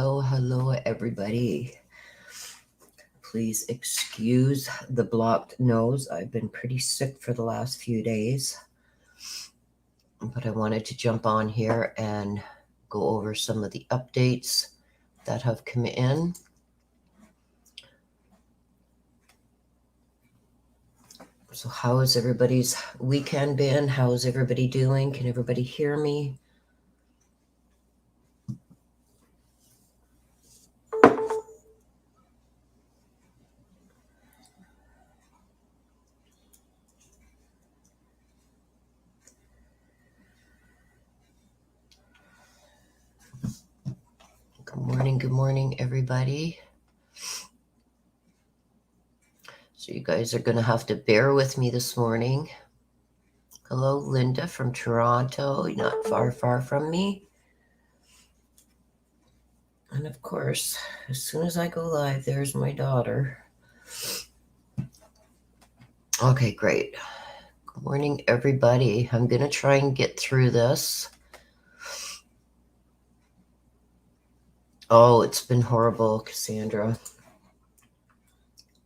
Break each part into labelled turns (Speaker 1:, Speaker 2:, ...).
Speaker 1: Hello, everybody. Please excuse the blocked nose. I've been pretty sick for the last few days, but I wanted to jump on here and go over some of the updates that have come in. So how has everybody's weekend been? How's everybody doing? Can everybody hear me? Good morning, everybody. So you guys are going to have to bear with me this morning. Hello, Linda from Toronto, not far from me. And of course, as soon as I go live, there's my daughter. Okay, great. Good morning, everybody. I'm going to try and get through this. Oh, it's been horrible, Cassandra.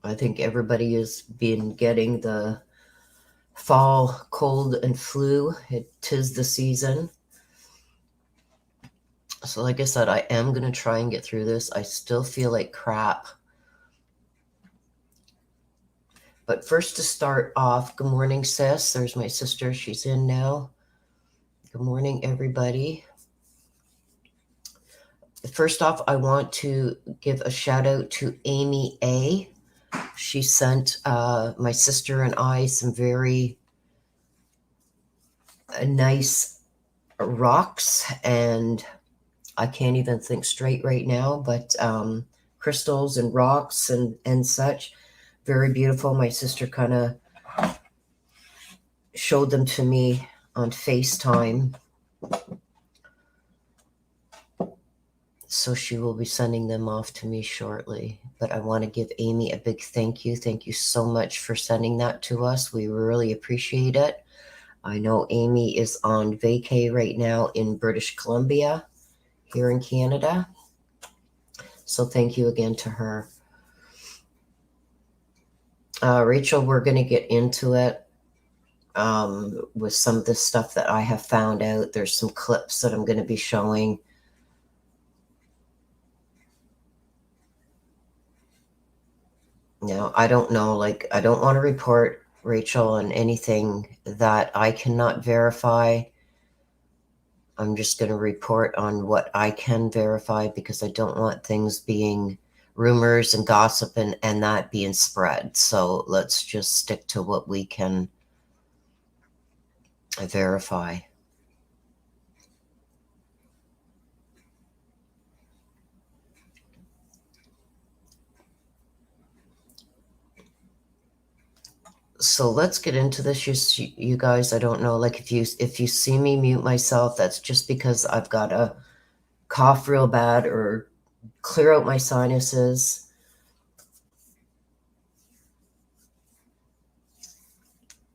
Speaker 1: I think everybody has been getting the fall cold and flu. Tis the season. So like I said, I am going to try and get through this. I still feel like crap. But first to start off, good morning, sis. There's my sister. She's in now. Good morning, everybody. First off, I want to give a shout out to Amy A. She sent my sister and I some very nice rocks, and I can't even think straight right now, but crystals and rocks and such. Very beautiful. My sister kind of showed them to me on FaceTime. So she will be sending them off to me shortly. But I want to give Amy a big thank you. Thank you so much for sending that to us. We really appreciate it. I know Amy is on vacay right now in British Columbia, here in Canada. So thank you again to her. Rachel, we're going to get into it with some of the stuff that I have found out. There's some clips that I'm going to be showing. Now, I don't know, I don't want to report, Rachel, on anything that I cannot verify. I'm just going to report on what I can verify because I don't want things being rumors and gossip and that being spread. So let's just stick to what we can verify. So let's get into this. You guys, I don't know, if you see me mute myself, that's just because I've got to cough real bad or clear out my sinuses.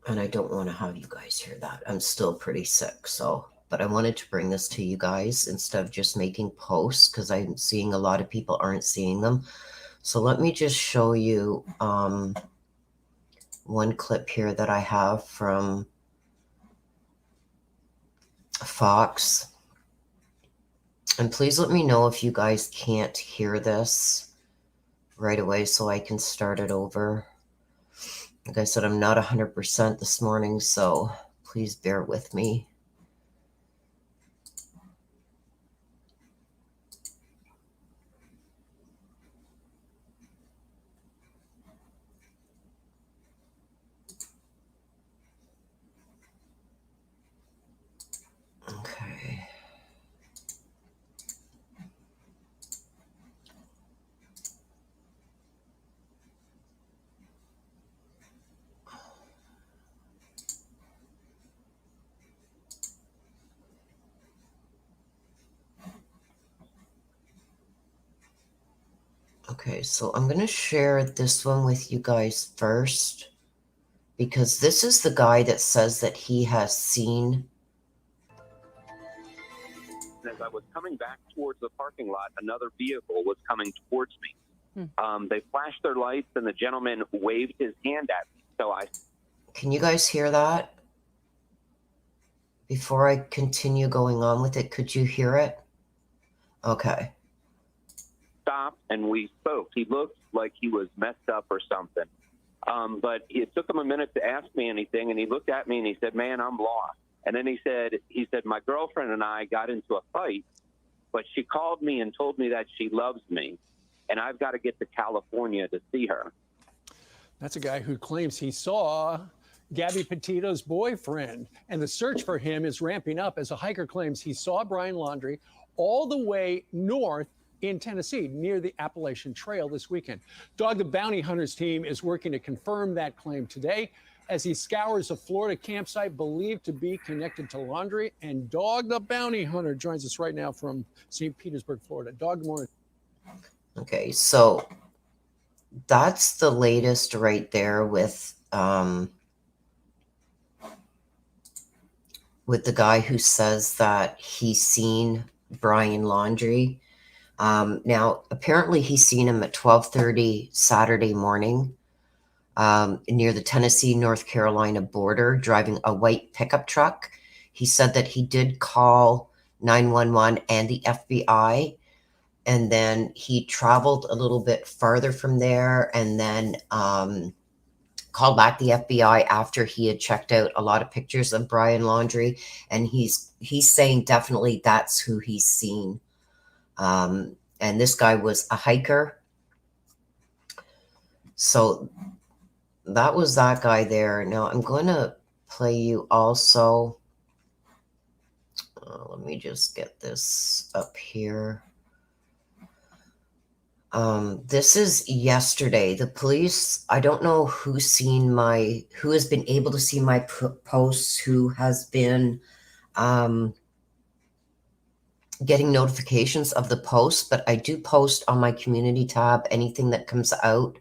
Speaker 1: And I don't want to have you guys hear that. I'm still pretty sick, but I wanted to bring this to you guys instead of just making posts because I'm seeing a lot of people aren't seeing them. So let me just show you one clip here that I have from Fox. And please let me know if you guys can't hear this right away so I can start it over. Like I said, I'm not 100% this morning, so please bear with me. Okay. Okay, so I'm going to share this one with you guys first because this is the guy that says that he has seen.
Speaker 2: That as I was coming back towards the parking lot, another vehicle was coming towards me. They flashed their lights, and the gentleman waved his hand at me. So I...
Speaker 1: Can you guys hear that? Before I continue going on with it, could you hear it? Okay.
Speaker 2: Stopped, and we spoke. He looked like he was messed up or something. But it took him a minute to ask me anything, and he looked at me, and he said, "Man, I'm lost." And then he said, "My girlfriend and I got into a fight, but she called me and told me that she loves me, and I've got to get to California to see her."
Speaker 3: That's a guy who claims he saw Gabby Petito's boyfriend, and the search for him is ramping up as a hiker claims he saw Brian Laundrie all the way north in Tennessee near the Appalachian Trail this weekend. Dog the Bounty Hunters team is working to confirm that claim today as he scours a Florida campsite believed to be connected to Laundrie. And Dog the Bounty Hunter joins us right now from St. Petersburg, Florida. Dog, good morning.
Speaker 1: Okay, so that's the latest right there with the guy who says that he's seen Brian Laundrie. Now, apparently he's seen him at 12:30 Saturday morning near the Tennessee-North Carolina border, driving a white pickup truck. He said that he did call 911 and the FBI, and then he traveled a little bit farther from there and then called back the FBI after he had checked out a lot of pictures of Brian Laundrie, and he's saying definitely that's who he's seen. And this guy was a hiker. So that was that guy there. Now I'm going to play you also. Let me just get this up here. This is yesterday. The police, I don't know who has been able to see my posts, who has been getting notifications of the posts, but I do post on my community tab anything that comes out.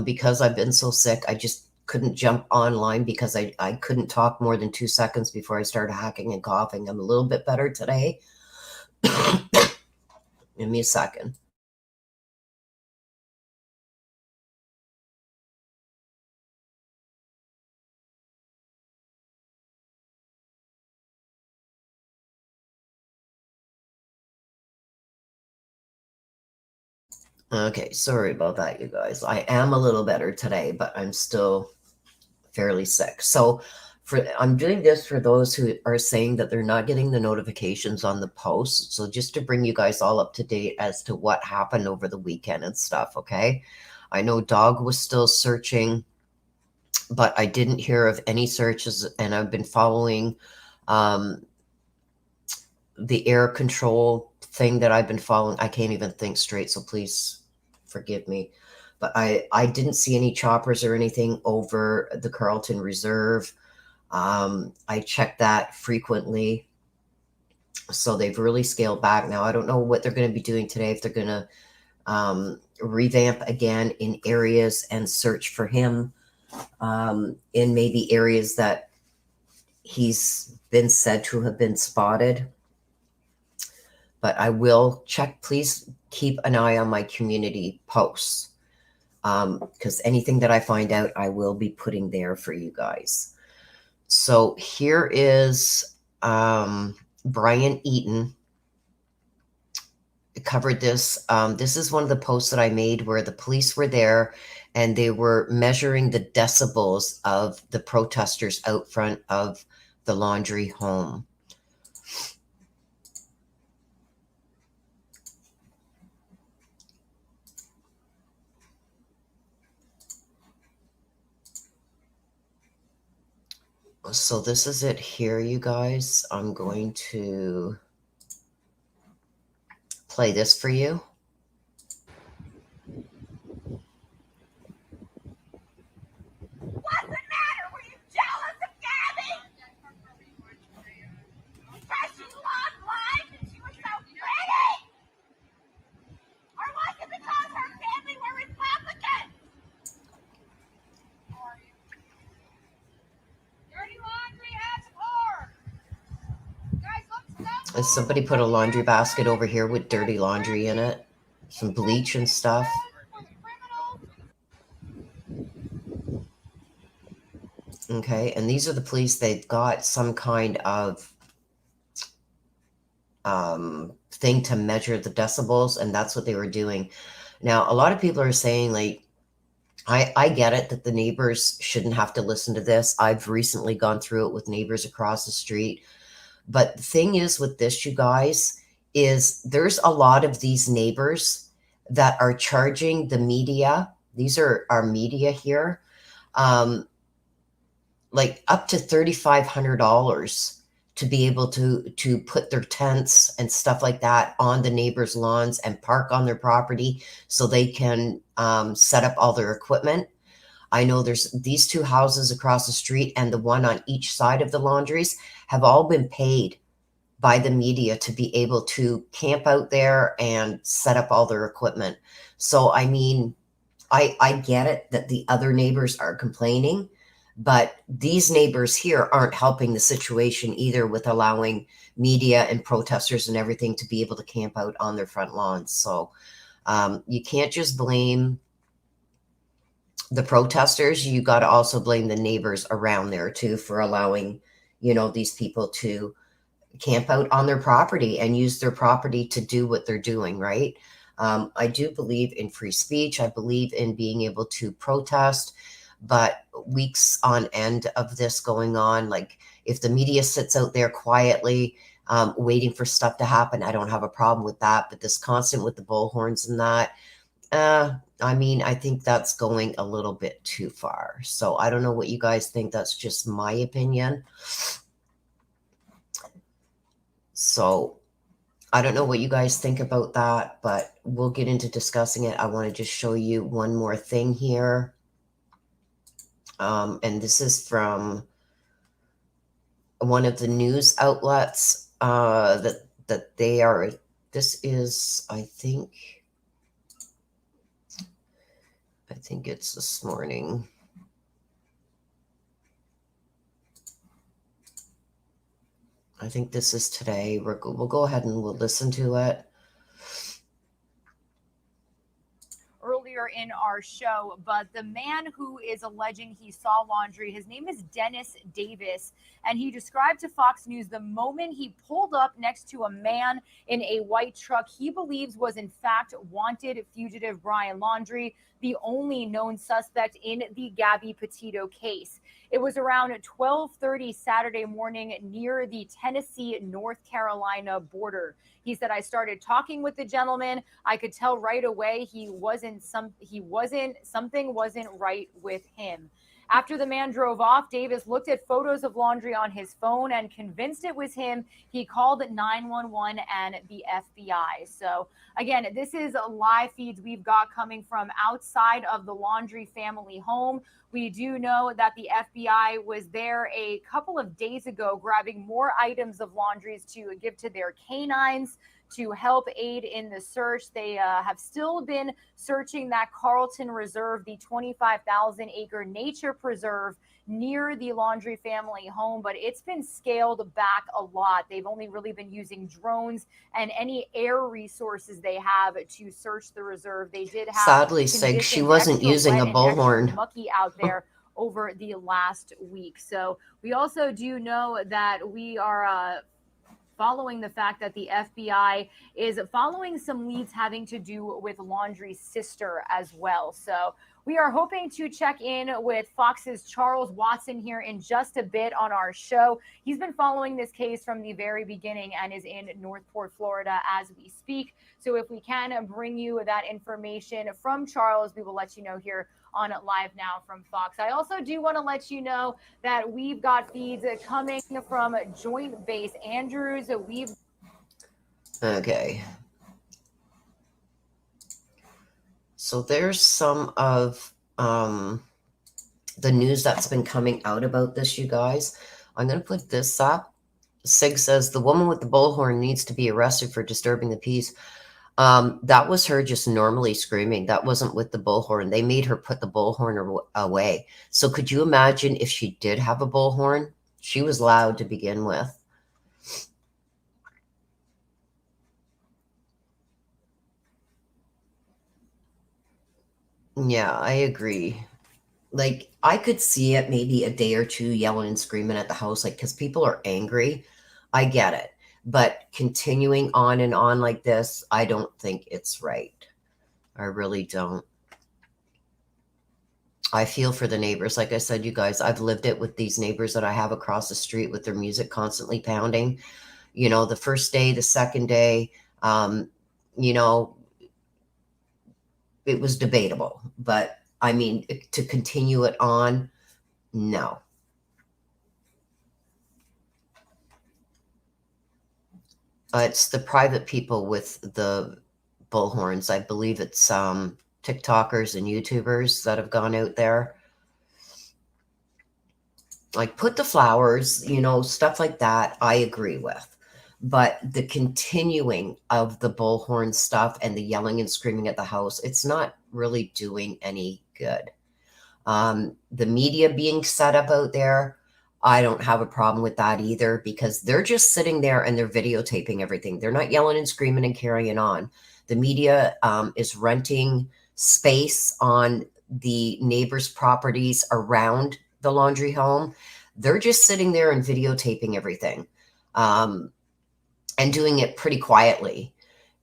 Speaker 1: Because I've been so sick, I just couldn't jump online because I couldn't talk more than 2 seconds before I started hacking and coughing. I'm a little bit better today. Give me a second. Okay, sorry about that, you guys. I am a little better today, but I'm still fairly sick. So I'm doing this for those who are saying that they're not getting the notifications on the post. So just to bring you guys all up to date as to what happened over the weekend and stuff, okay? I know Dog was still searching, but I didn't hear of any searches, and I've been following the air control thing that I've been following. I can't even think straight, so please forgive me. But I didn't see any choppers or anything over the Carlton Reserve. I check that frequently. So they've really scaled back. Now, I don't know what they're going to be doing today, if they're going to revamp again in areas and search for him in maybe areas that he's been said to have been spotted. But I will check. Please keep an eye on my community posts, because anything that I find out, I will be putting there for you guys. So here is Brian Eaton covered this. This is one of the posts that I made where the police were there and they were measuring the decibels of the protesters out front of the Laundrie home. So this is it here, you guys. I'm going to play this for you.
Speaker 4: What's the matter? Were you jealous of Gabby? Because she loved life and she was so pretty? Or was it because her family were Republicans? Dirty Laundrie has a car. Guys, look,
Speaker 1: Somebody put a laundry basket over here with dirty laundry in it, some bleach and stuff. Okay, and these are the police. They've got some kind of thing to measure the decibels, and that's what they were doing. Now, a lot of people are saying, like, I get it that the neighbors shouldn't have to listen to this. I've recently gone through it with neighbors across the street. But the thing is with this, you guys, is there's a lot of these neighbors that are charging the media. These are our media here. Like up to $3,500 to be able to put their tents and stuff like that on the neighbors' lawns and park on their property so they can set up all their equipment. I know there's these two houses across the street and the one on each side of the laundries have all been paid by the media to be able to camp out there and set up all their equipment. So, I mean, I get it that the other neighbors are complaining, but these neighbors here aren't helping the situation either with allowing media and protesters and everything to be able to camp out on their front lawns. So you can't just blame the protesters. You got to also blame the neighbors around there too for allowing, these people to camp out on their property and use their property to do what they're doing, right? I do believe in free speech. I believe in being able to protest, but weeks on end of this going on, like if the media sits out there quietly, waiting for stuff to happen, I don't have a problem with that. But this constant with the bullhorns and that, I mean, I think that's going a little bit too far. So I don't know what you guys think. That's just my opinion. So I don't know what you guys think about that, but we'll get into discussing it. I want to just show you one more thing here. And this is from one of the news outlets that they are. This is, I think it's this morning. I think this is today. We'll go ahead and we'll listen to it.
Speaker 5: Earlier in our show, but the man who is alleging he saw Laundrie, his name is Dennis Davis, and he described to Fox News the moment he pulled up next to a man in a white truck he believes was in fact wanted fugitive Brian Laundrie, the only known suspect in the Gabby Petito case. It was around 12:30 Saturday morning near the Tennessee-North Carolina border. He said, I started talking with the gentleman. I could tell right away something wasn't right with him. After the man drove off, Davis looked at photos of Laundrie on his phone and convinced it was him. He called 911 and the FBI. So again, this is live feeds we've got coming from outside of the Laundrie family home. We do know that the FBI was there a couple of days ago grabbing more items of Laundrie's to give to their canines to help aid in the search. They have still been searching that Carlton Reserve, the 25,000-acre nature preserve near the Laundrie family home, but it's been scaled back a lot. They've only really been using drones and any air resources they have to search the reserve. They did have,
Speaker 1: sadly, Sig, she wasn't using a bullhorn.
Speaker 5: Mucky out there over the last week. So we also do know that we are following the fact that the FBI is following some leads having to do with Laundrie's sister as well. So we are hoping to check in with Fox's Charles Watson here in just a bit on our show. He's been following this case from the very beginning and is in Northport, Florida as we speak. So if we can bring you that information from Charles, we will let you know here on Live Now from Fox. I also do want to let you know that we've got feeds coming from Joint Base Andrews.
Speaker 1: Okay. So there's some of the news that's been coming out about this, you guys. I'm going to put this up. Sig says the woman with the bullhorn needs to be arrested for disturbing the peace. That was her just normally screaming. That wasn't with the bullhorn. They made her put the bullhorn away. So could you imagine if she did have a bullhorn? She was loud to begin with. Yeah, I agree. Like, I could see it maybe a day or two yelling and screaming at the house, like, because people are angry. I get it. But continuing on and on like this, I don't think it's right. I really don't. I feel for the neighbors. Like I said, you guys, I've lived it with these neighbors that I have across the street with their music constantly pounding. You know, the first day, the second day, you know, it was debatable. But I mean, to continue it on, no. It's the private people with the bullhorns. I believe it's TikTokers and YouTubers that have gone out there. Like, put the flowers, you know, stuff like that, I agree with. But the continuing of the bullhorn stuff and the yelling and screaming at the house, it's not really doing any good. The media being set up out there, I don't have a problem with that either, because they're just sitting there and they're videotaping everything. They're not yelling and screaming and carrying on. The media is renting space on the neighbors' properties around the Laundrie home. They're just sitting there and videotaping everything, and doing it pretty quietly.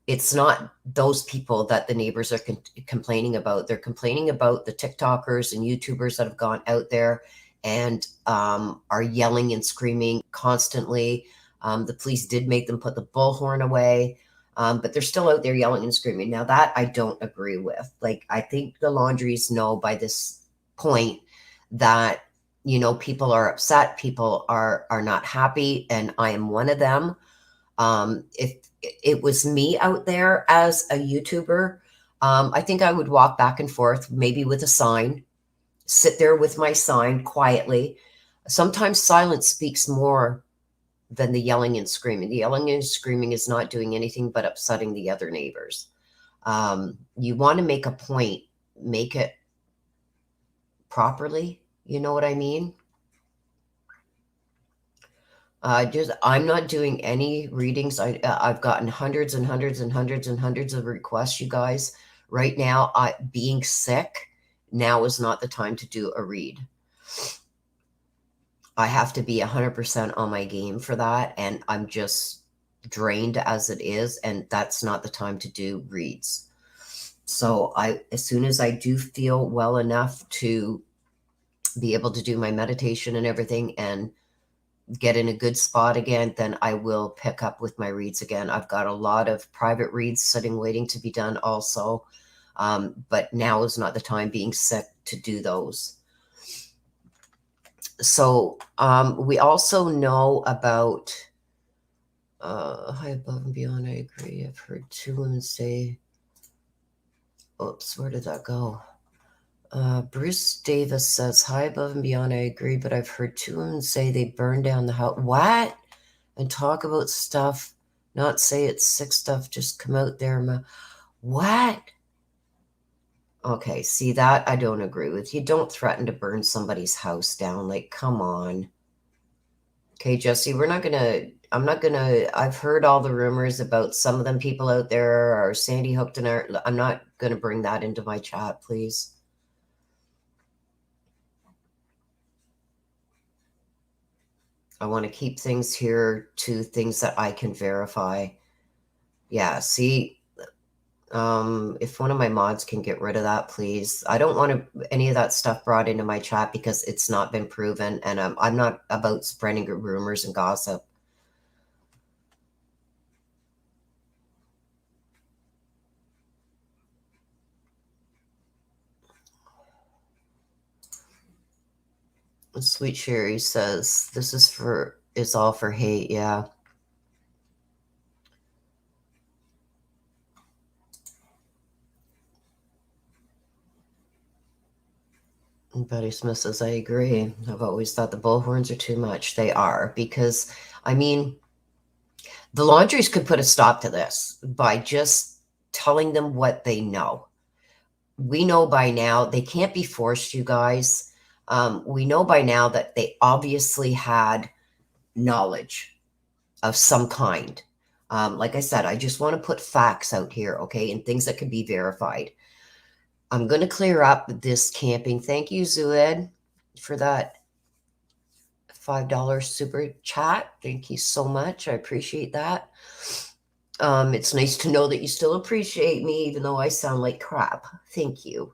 Speaker 1: It's not those people that the neighbors are complaining about. They're complaining about the TikTokers and YouTubers that have gone out there and are yelling and screaming constantly. The police did make them put the bullhorn away, but they're still out there yelling and screaming. Now, that I don't agree with. Like, I think the Laundries know by this point that, you know, people are upset, people are not happy, and I am one of them. If it was me out there as a YouTuber, I think I would walk back and forth, maybe with a sign, sit there with my sign quietly. Sometimes silence speaks more than the yelling and screaming. The yelling and screaming is not doing anything but upsetting the other neighbors. You want to make a point, make it properly. You know what I mean? I'm not doing any readings. I've gotten hundreds and hundreds and hundreds and hundreds of requests, you guys. Right now, being sick, now is not the time to do a read. I have to be 100% on my game for that, and I'm just drained as it is, and that's not the time to do reads. So as soon as I do feel well enough to be able to do my meditation and everything and get in a good spot again, then I will pick up with my reads again. I've got a lot of private reads sitting waiting to be done also, but now is not the time, being sick, to do those. So we also know about high above and beyond. I agree. I've heard 2 women say, oops, where did that go? Bruce Davis says, high above and beyond, I agree, but I've heard 2 women say they burned down the house. What? And talk about stuff, not say it's sick stuff, just come out there. What? Okay, see, that I don't agree with. You don't threaten to burn somebody's house down. Like, come on. Okay, Jesse, I've heard all the rumors about some of them people out there are Sandy hooked in our, I'm not going to bring that into my chat, please. I want to keep things here to things that I can verify. Yeah, see, if one of my mods can get rid of that, please. I don't want any of that stuff brought into my chat because it's not been proven, and I'm not about spreading rumors and gossip. Sweet Sherry says, this is all for hate. Yeah. And Betty Smith says, I agree. I've always thought the bullhorns are too much. They are, because, I mean, the Laundries could put a stop to this by just telling them what they know. We know by now, they can't be forced, you guys. We know by now that they obviously had knowledge of some kind. Like I said, I just want to put facts out here, okay, and things that can be verified. I'm going to clear up this camping. Thank you, Zued, for that $5 super chat. Thank you so much. I appreciate that. It's nice to know that you still appreciate me, even though I sound like crap. Thank you.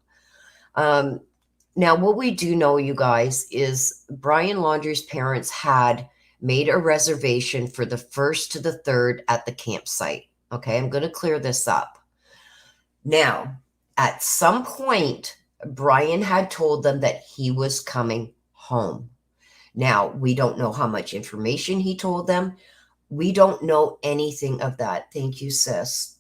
Speaker 1: Now, what we do know, you guys, is Brian Laundrie's parents had made a reservation for the 1st to the 3rd at the campsite. Okay, I'm going to clear this up. Now, at some point, Brian had told them that he was coming home. Now, we don't know how much information he told them. We don't know anything of that. Thank you, sis.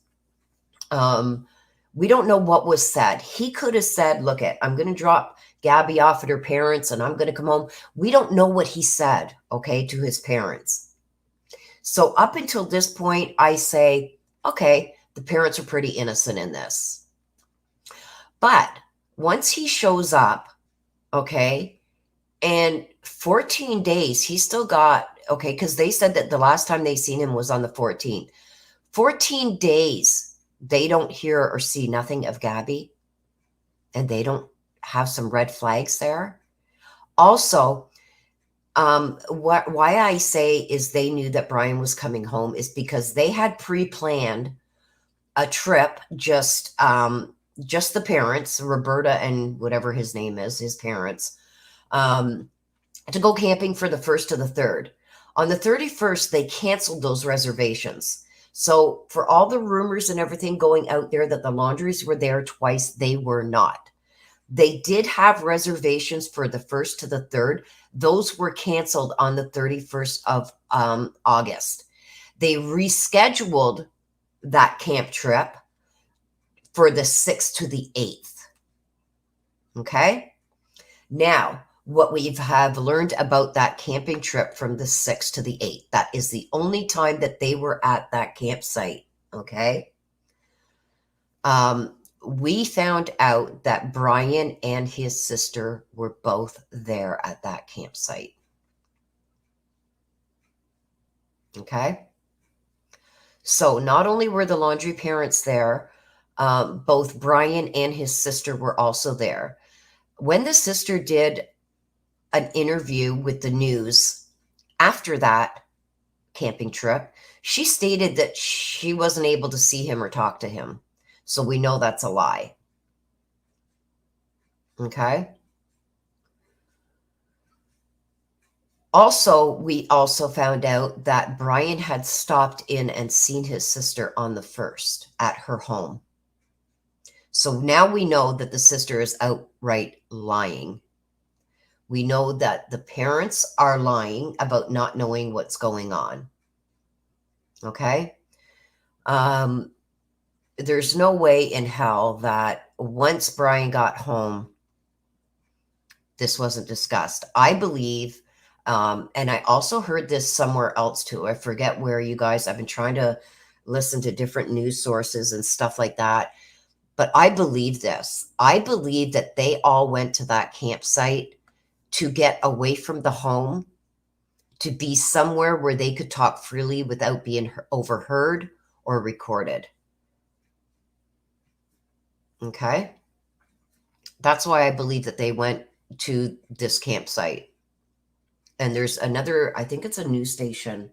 Speaker 1: We don't know what was said. He could have said, look, I'm going to drop Gabby off at her parents and I'm going to come home. We don't know what he said, okay, to his parents. So up until this point, I say, okay, the parents are pretty innocent in this. But once he shows up, okay, and 14 days, he still got, okay, because they said that the last time they seen him was on the 14th. 14 days, they don't hear or see nothing of Gabby, and they don't have some red flags there. Also, why I say is they knew that Brian was coming home is because they had pre-planned a trip, just the parents, Roberta and whatever his name is, his parents, to go camping for the 1st to the 3rd. On the 31st, they canceled those reservations. So for all the rumors and everything going out there that the Laundries were there twice, they were not. They did have reservations for the 1st to the 3rd. Those were canceled on the 31st of August. They rescheduled that camp trip for the 6th to the 8th. Okay? Now, what we have learned about that camping trip from the 6th to the 8th, that is the only time that they were at that campsite. Okay? We found out that Brian and his sister were both there at that campsite. Okay? So not only were the Laundrie parents there, both Brian and his sister were also there. When the sister did an interview with the news after that camping trip, she stated that she wasn't able to see him or talk to him. So we know that's a lie. Okay. Also, we also found out that Brian had stopped in and seen his sister on the 1st at her home. So now we know that the sister is outright lying. We know that the parents are lying about not knowing what's going on. Okay? There's no way in hell that once Brian got home, this wasn't discussed. I believe, and I also heard this somewhere else too. I forget where, you guys. I've been trying to listen to different news sources and stuff like that. But I believe this. I believe that they all went to that campsite to get away from the home, to be somewhere where they could talk freely without being overheard or recorded. Okay? That's why I believe that they went to this campsite. And there's another, I think it's a news station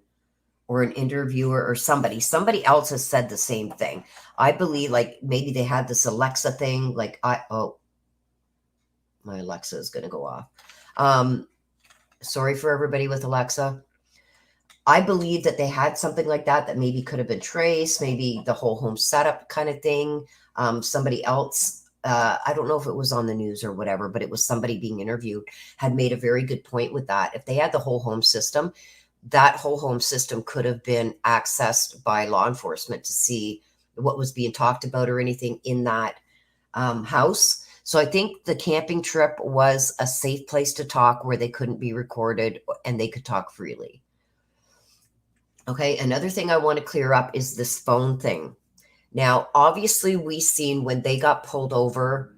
Speaker 1: or an interviewer or somebody else has said the same thing. I believe like maybe they had this Alexa thing, like my Alexa is going to go off. Sorry for everybody with Alexa. I believe that they had something like that maybe could have been traced, maybe the whole home setup kind of thing. Somebody else, I don't know if it was on the news or whatever, but it was somebody being interviewed, had made a very good point with that. If they had the whole home system, that whole home system could have been accessed by law enforcement to see what was being talked about or anything in that house. So I think the camping trip was a safe place to talk where they couldn't be recorded and they could talk freely. Okay, another thing I want to clear up is this phone thing. Now, obviously, we seen when they got pulled over,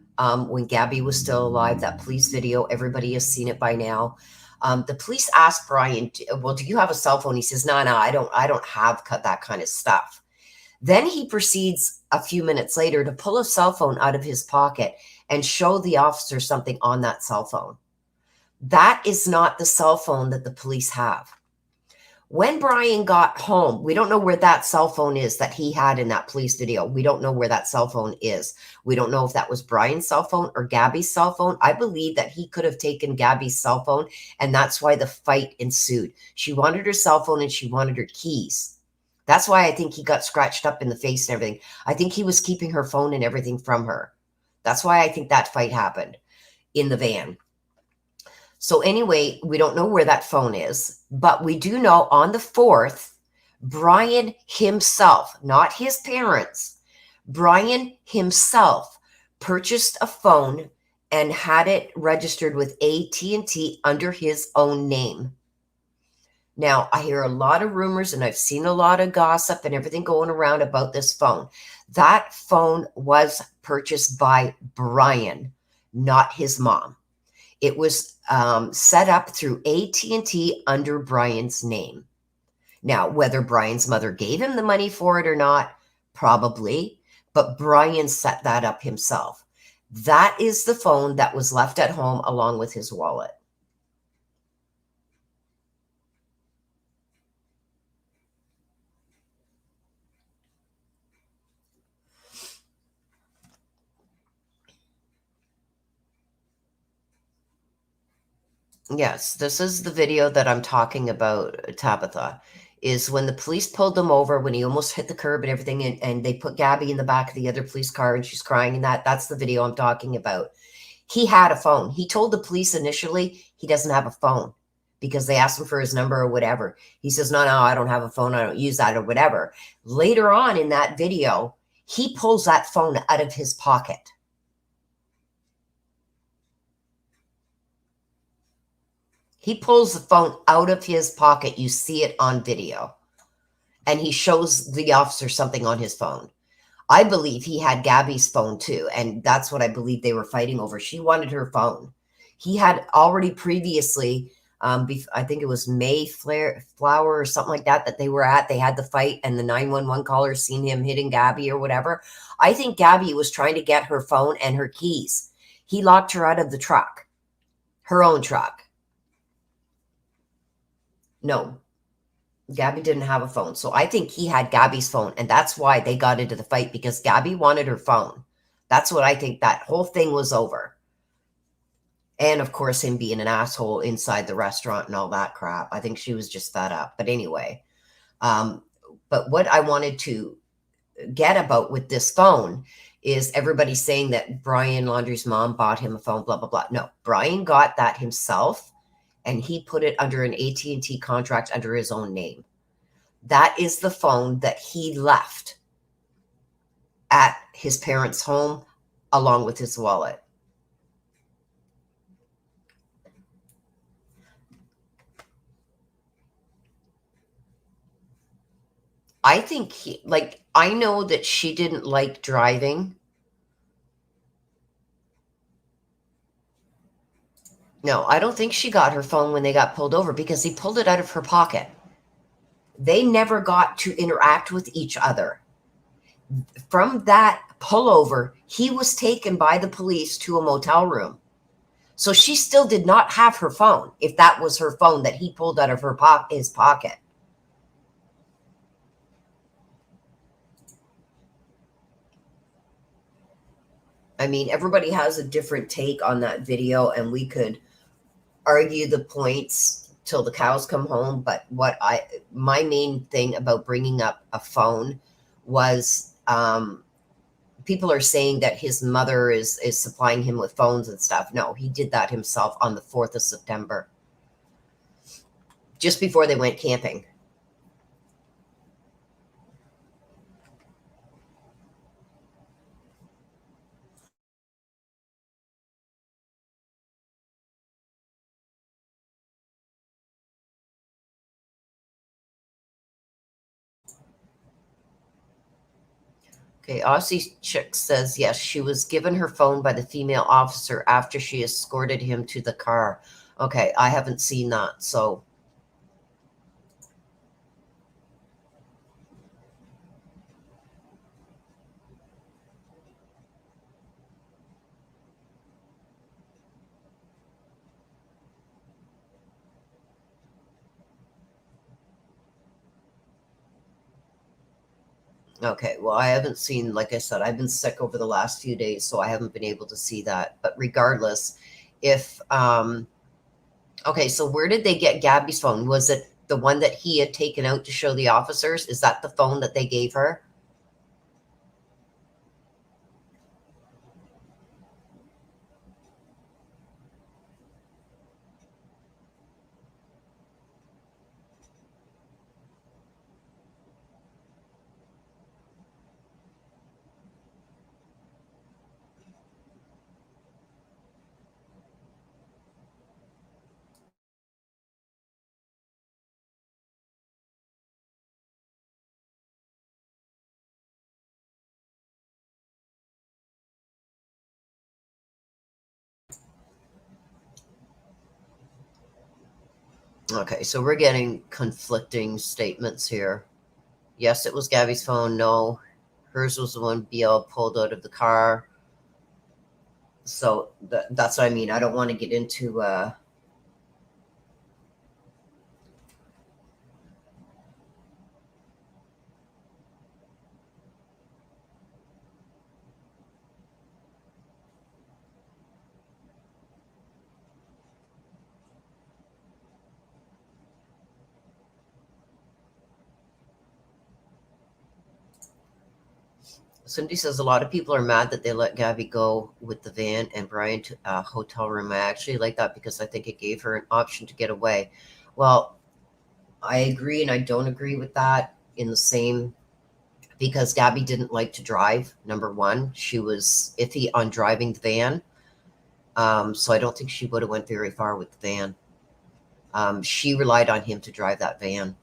Speaker 1: when Gabby was still alive, that police video, everybody has seen it by now. The police asked Brian, well, do you have a cell phone? He says, no, I don't have that kind of stuff. Then he proceeds a few minutes later to pull a cell phone out of his pocket and show the officer something on that cell phone. That is not the cell phone that the police have. When Brian got home, we don't know where that cell phone is that he had in that police video. We don't know where that cell phone is. We don't know if that was Brian's cell phone or Gabby's cell phone. I believe that he could have taken Gabby's cell phone, and that's why the fight ensued. She wanted her cell phone and she wanted her keys. That's why I think he got scratched up in the face and everything. I think he was keeping her phone and everything from her. That's why I think that fight happened in the van. So anyway, we don't know where that phone is, but we do know on the 4th, Brian himself, not his parents, Brian himself purchased a phone and had it registered with AT&T under his own name. Now, I hear a lot of rumors and I've seen a lot of gossip and everything going around about this phone. That phone was purchased by Brian, not his mom. It was set up through AT&T under Brian's name. Now, whether Brian's mother gave him the money for it or not, probably, but Brian set that up himself. That is the phone that was left at home along with his wallet. Yes, this is the video that I'm talking about, Tabitha, is when the police pulled him over, when he almost hit the curb and everything, and they put Gabby in the back of the other police car and she's crying, and that's the video I'm talking about. He had a phone. He told the police initially he doesn't have a phone because they asked him for his number or whatever. He says, no, I don't have a phone. I don't use that or whatever. Later on in that video, he pulls that phone out of his pocket. He pulls the phone out of his pocket. You see it on video. And he shows the officer something on his phone. I believe he had Gabby's phone too. And that's what I believe they were fighting over. She wanted her phone. He had already previously, I think it was Mayflower or something like that they were at. They had the fight and the 911 caller seen him hitting Gabby or whatever. I think Gabby was trying to get her phone and her keys. He locked her out of the truck, her own truck. No, Gabby didn't have a phone. So I think he had Gabby's phone. And that's why they got into the fight, because Gabby wanted her phone. That's what I think that whole thing was over. And of course, him being an asshole inside the restaurant and all that crap. I think she was just fed up. But anyway, but what I wanted to get about with this phone is everybody saying that Brian Laundrie's mom bought him a phone, blah, blah, blah. No, Brian got that himself. And he put it under an AT&T contract under his own name. That is the phone that he left at his parents' home along with his wallet. I think I know that she didn't like driving. No, I don't think she got her phone when they got pulled over because he pulled it out of her pocket. They never got to interact with each other. From that pullover, he was taken by the police to a motel room. So she still did not have her phone, if that was her phone that he pulled out of his pocket. I mean, everybody has a different take on that video, and we could argue the points till the cows come home. But my main thing about bringing up a phone was people are saying that his mother is supplying him with phones and stuff. No, he did that himself on the 4th of September, just before they went camping. Okay, Aussie Chick says, yes, she was given her phone by the female officer after she escorted him to the car. Okay, I haven't seen that, so. Okay, well, I haven't seen, like I said, I've been sick over the last few days, so I haven't been able to see that. But regardless, if okay, so where did they get Gabby's phone? Was it the one that he had taken out to show the officers? Is that the phone that they gave her? Okay, so we're getting conflicting statements here. Yes, it was Gabby's phone. No, hers was the one BL pulled out of the car. So that's what I mean. I don't want to get into Cindy says a lot of people are mad that they let Gabby go with the van and Brian to a hotel room. I actually like that because I think it gave her an option to get away. Well, I agree and I don't agree with that in the same, because Gabby didn't like to drive. Number one, she was iffy on driving the van. So I don't think she would have went very far with the van. She relied on him to drive that van.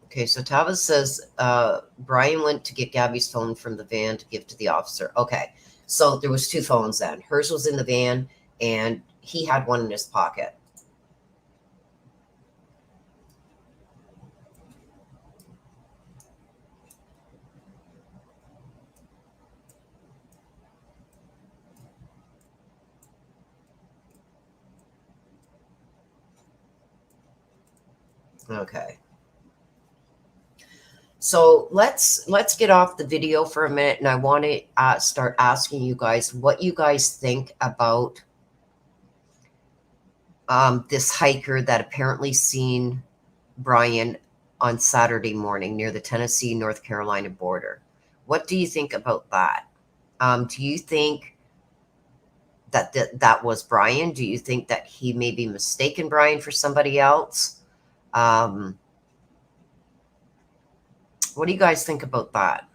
Speaker 1: Okay, so Tava says Brian went to get Gabby's phone from the van to give to the officer. Okay, so there was two phones then. Hers was in the van, and he had one in his pocket. Okay. So let's get off the video for a minute, and I want to start asking you guys what you guys think about this hiker that apparently seen Brian on Saturday morning near the Tennessee-North Carolina border. What do you think about that? Do you think that was Brian? Do you think that he may be mistaken Brian for somebody else? Um, what do you guys think about that?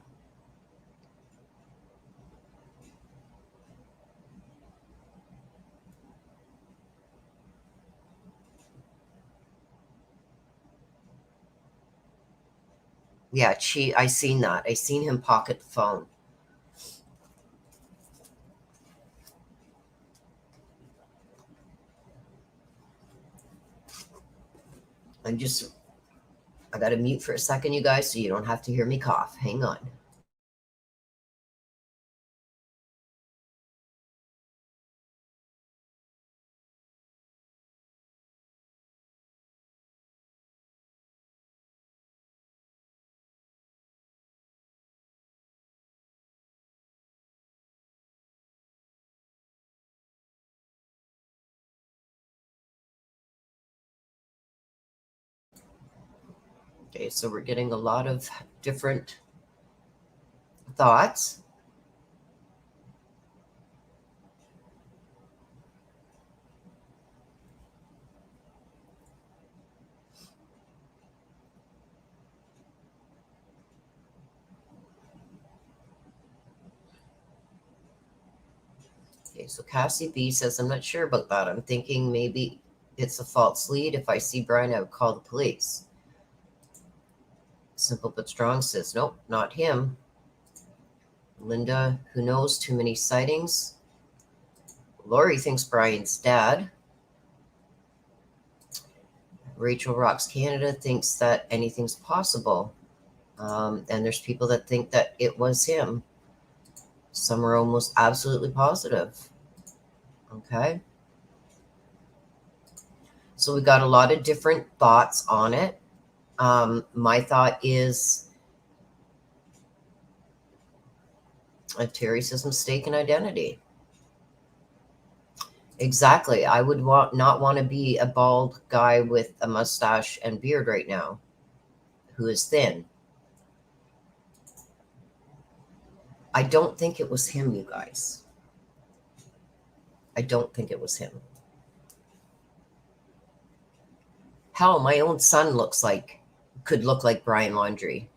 Speaker 1: Yeah, I seen that. I seen him pocket the phone. I got to mute for a second, you guys, so you don't have to hear me cough. Hang on. Okay, so we're getting a lot of different thoughts. Okay, so Cassie B says, I'm not sure about that. I'm thinking maybe it's a false lead. If I see Brian, I would call the police. Simple but Strong says, nope, not him. Linda, who knows, too many sightings. Lori thinks Brian's dead. Rachel Rocks Canada thinks that anything's possible. And there's people that think that it was him. Some are almost absolutely positive. Okay. So we got a lot of different thoughts on it. My thought is Terry says mistaken identity. Exactly. I would not want to be a bald guy with a mustache and beard right now who is thin. I don't think it was him, you guys. I don't think it was him. Hell, my own son could look like Brian Laundrie.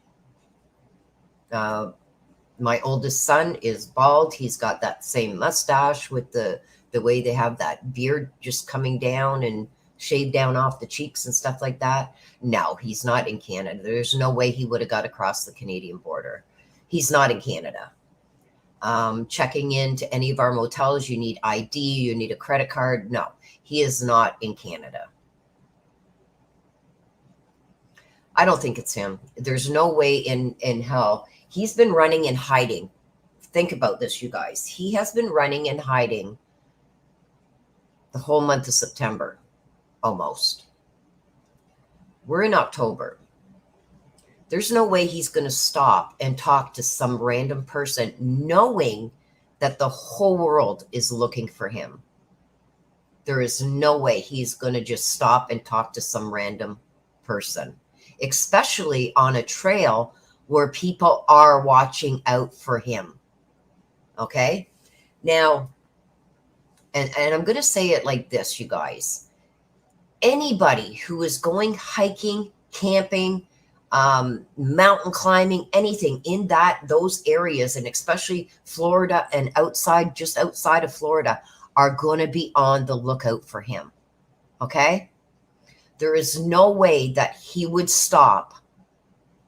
Speaker 1: My oldest son is bald. He's got that same mustache with the way they have that beard just coming down and shaved down off the cheeks and stuff like that. No, he's not in Canada. There's no way he would have got across the Canadian border. He's not in Canada. Checking into any of our motels, you need ID, you need a credit card. No, he is not in Canada. I don't think it's him. There's no way in hell. He's been running and hiding. Think about this, you guys. He has been running and hiding the whole month of September, almost. We're in October. There's no way he's going to stop and talk to some random person knowing that the whole world is looking for him. There is no way he's going to just stop and talk to some random person, especially on a trail where people are watching out for him. Okay? Now, and I'm going to say it like this, you guys. Anybody who is going hiking, camping, mountain climbing, anything in those areas, and especially Florida and just outside of Florida, are going to be on the lookout for him. Okay? There is no way that he would stop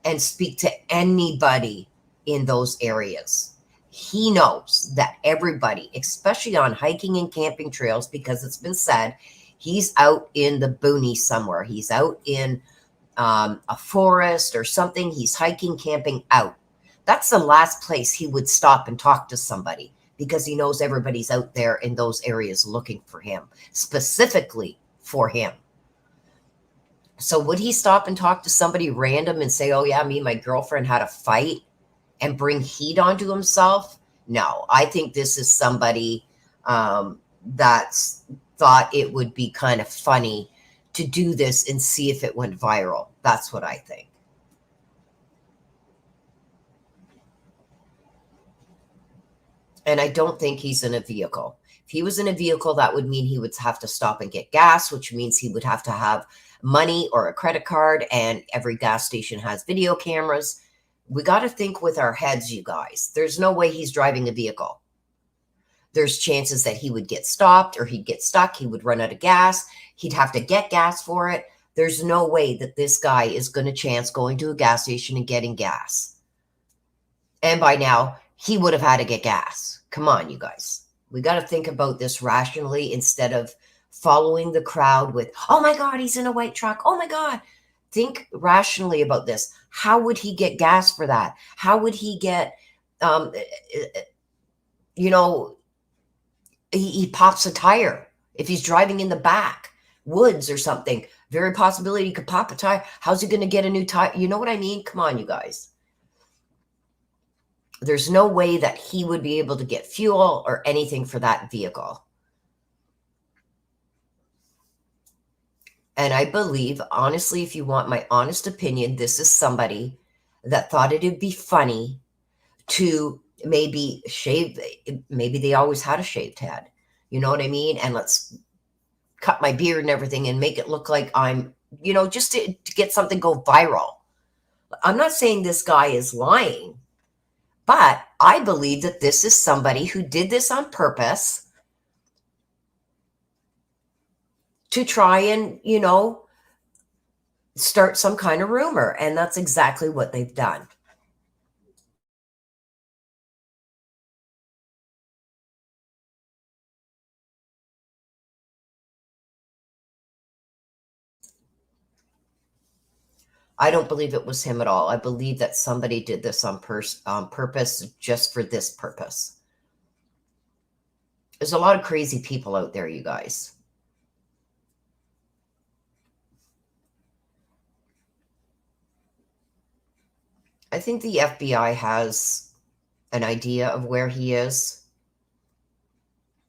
Speaker 1: and speak to anybody in those areas. He knows that everybody, especially on hiking and camping trails, because it's been said, he's out in the boonies somewhere. He's out in a forest or something. He's hiking, camping out. That's the last place he would stop and talk to somebody, because he knows everybody's out there in those areas looking for him, specifically for him. So would he stop and talk to somebody random and say, oh yeah, me and my girlfriend had a fight, and bring heat onto himself? No, I think this is somebody that's thought it would be kind of funny to do this and see if it went viral. That's what I think. And I don't think he's in a vehicle. If he was in a vehicle, that would mean he would have to stop and get gas, which means he would have to have money or a credit card, and every gas station has video cameras. We got to think with our heads, you guys. There's no way he's driving a vehicle. There's chances that he would get stopped, or he'd get stuck. He would run out of gas. He'd have to get gas for it. There's no way that this guy is going to chance going to a gas station and getting gas. And by now, he would have had to get gas. Come on, you guys. We got to think about this rationally instead of following the crowd with, oh my God, he's in a white truck. Oh my God. Think rationally about this. How would he get gas for that? How would he get, he pops a tire if he's driving in the back woods or something. Very possibility he could pop a tire. How's he going to get a new tire? You know what I mean? Come on, you guys. There's no way that he would be able to get fuel or anything for that vehicle. And I believe, honestly, if you want my honest opinion, this is somebody that thought it'd be funny to maybe shave. Maybe they always had a shaved head. You know what I mean? And let's cut my beard and everything and make it look like I'm, just to get something go viral. I'm not saying this guy is lying, but I believe that this is somebody who did this on purpose to try and, start some kind of rumor. And that's exactly what they've done. I don't believe it was him at all. I believe that somebody did this on purpose, just for this purpose. There's a lot of crazy people out there, you guys. I think the FBI has an idea of where he is.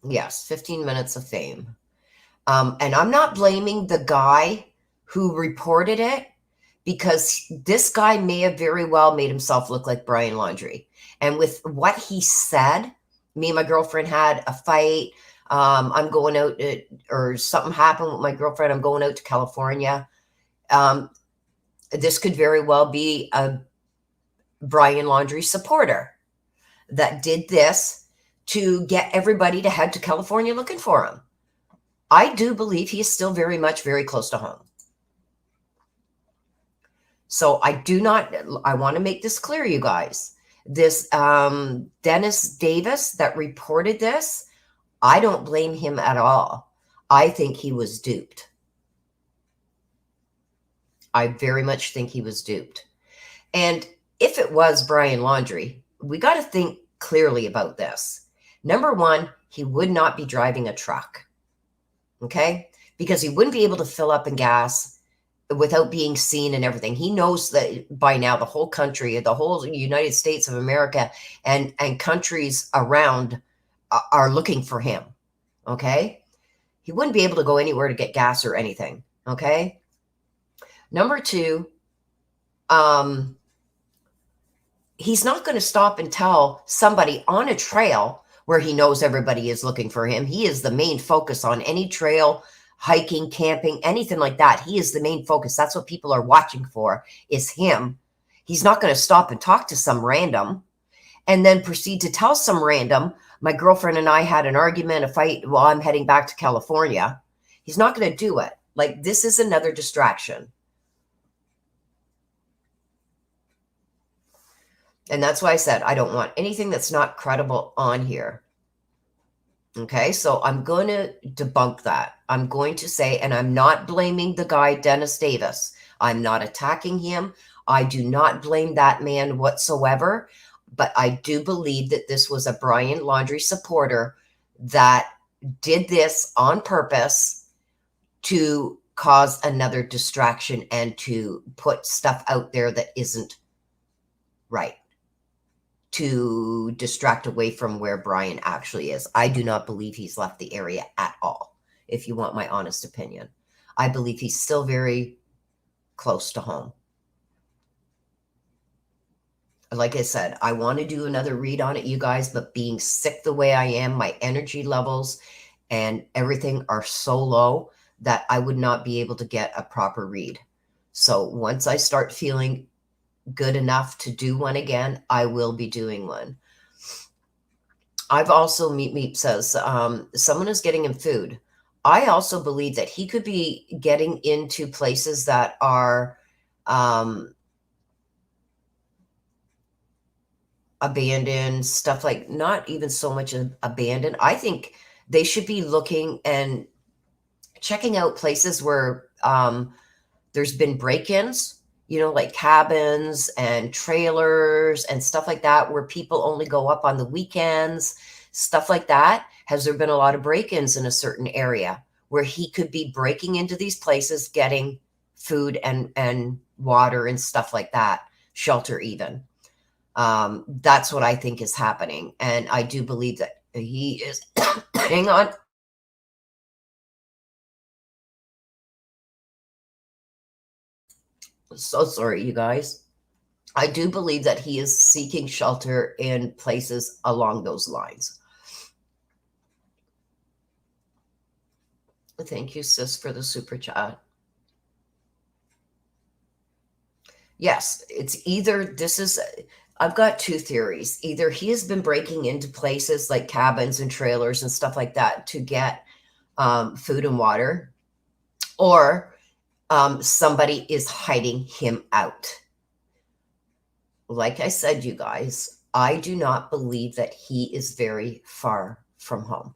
Speaker 1: Yes, 15 minutes of fame. And I'm not blaming the guy who reported it, because this guy may have very well made himself look like Brian Laundrie. And with what he said, me and my girlfriend had a fight. I'm going out, or something happened with my girlfriend. I'm going out to California. This could very well be a Brian Laundrie supporter that did this to get everybody to head to California looking for him. I do believe he is still very much very close to home. So I want to make this clear, you guys. This Dennis Davis that reported this, I don't blame him at all. I think he was duped. I very much think he was duped. And if it was Brian Laundrie, we got to think clearly about this. Number one, he would not be driving a truck, okay? Because he wouldn't be able to fill up in gas without being seen and everything. He knows that by now the whole country, the whole United States of America and countries around are looking for him, okay? He wouldn't be able to go anywhere to get gas or anything, okay? Number two, he's not going to stop and tell somebody on a trail where he knows everybody is looking for him. He is the main focus on any trail, hiking, camping, anything like that. He is the main focus. That's what people are watching for, is him. He's not going to stop and talk to some random and then proceed to tell some random, my girlfriend and I had an argument, a fight while I'm heading back to California. He's not going to do it. Like, this is another distraction. And that's why I said I don't want anything that's not credible on here. Okay, so I'm going to debunk that. I'm going to say, and I'm not blaming the guy, Dennis Davis. I'm not attacking him. I do not blame that man whatsoever. But I do believe that this was a Brian Laundrie supporter that did this on purpose to cause another distraction and to put stuff out there that isn't right, to distract away from where Brian actually is. I do not believe he's left the area at all, if you want my honest opinion. I believe he's still very close to home. Like I said, I want to do another read on it, you guys, but being sick the way I am, my energy levels and everything are so low that I would not be able to get a proper read. So once I start feeling good enough to do one again, I will be doing one. I've also, Meep says, someone is getting him food. I also believe that he could be getting into places that are abandoned, stuff like, not even so much abandoned. I think they should be looking and checking out places where there's been break-ins, you know, like cabins and trailers and stuff like that, where people only go up on the weekends, stuff like that. Has there been a lot of break-ins in a certain area where he could be breaking into these places, getting food and water and stuff like that, shelter even? That's what I think is happening. And I do believe that he is, hang on. So sorry, you guys. I do believe that he is seeking shelter in places along those lines. Thank you, sis, for the super chat. Yes, it's either this is, I've got two theories. Either he has been breaking into places like cabins and trailers and stuff like that to get food and water, or somebody is hiding him out. Like I said, you guys, I do not believe that he is very far from home.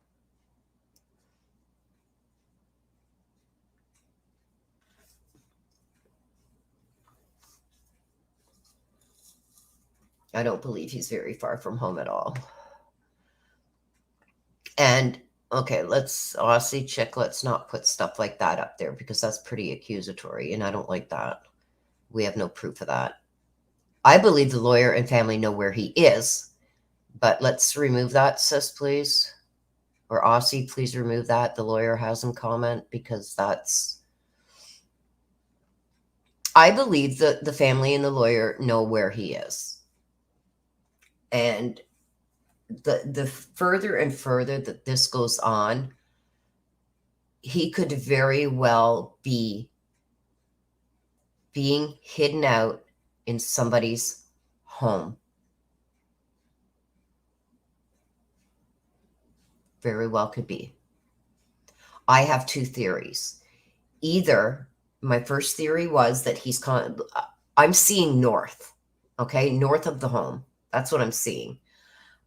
Speaker 1: I don't believe he's very far from home at all. And okay, let's Aussie chick, let's not put stuff like that up there because that's pretty accusatory and I don't like that. We have no proof of that. I believe the lawyer and family know where he is, but let's remove that, sis, please. Or Aussie, please remove that. The lawyer has him comment, because that's, I believe that the family and the lawyer know where he is. And the further and further that this goes on, he could very well be being hidden out in somebody's home. Very well could be. I have two theories. Either my first theory was that I'm seeing north, okay, north of the home. That's what I'm seeing.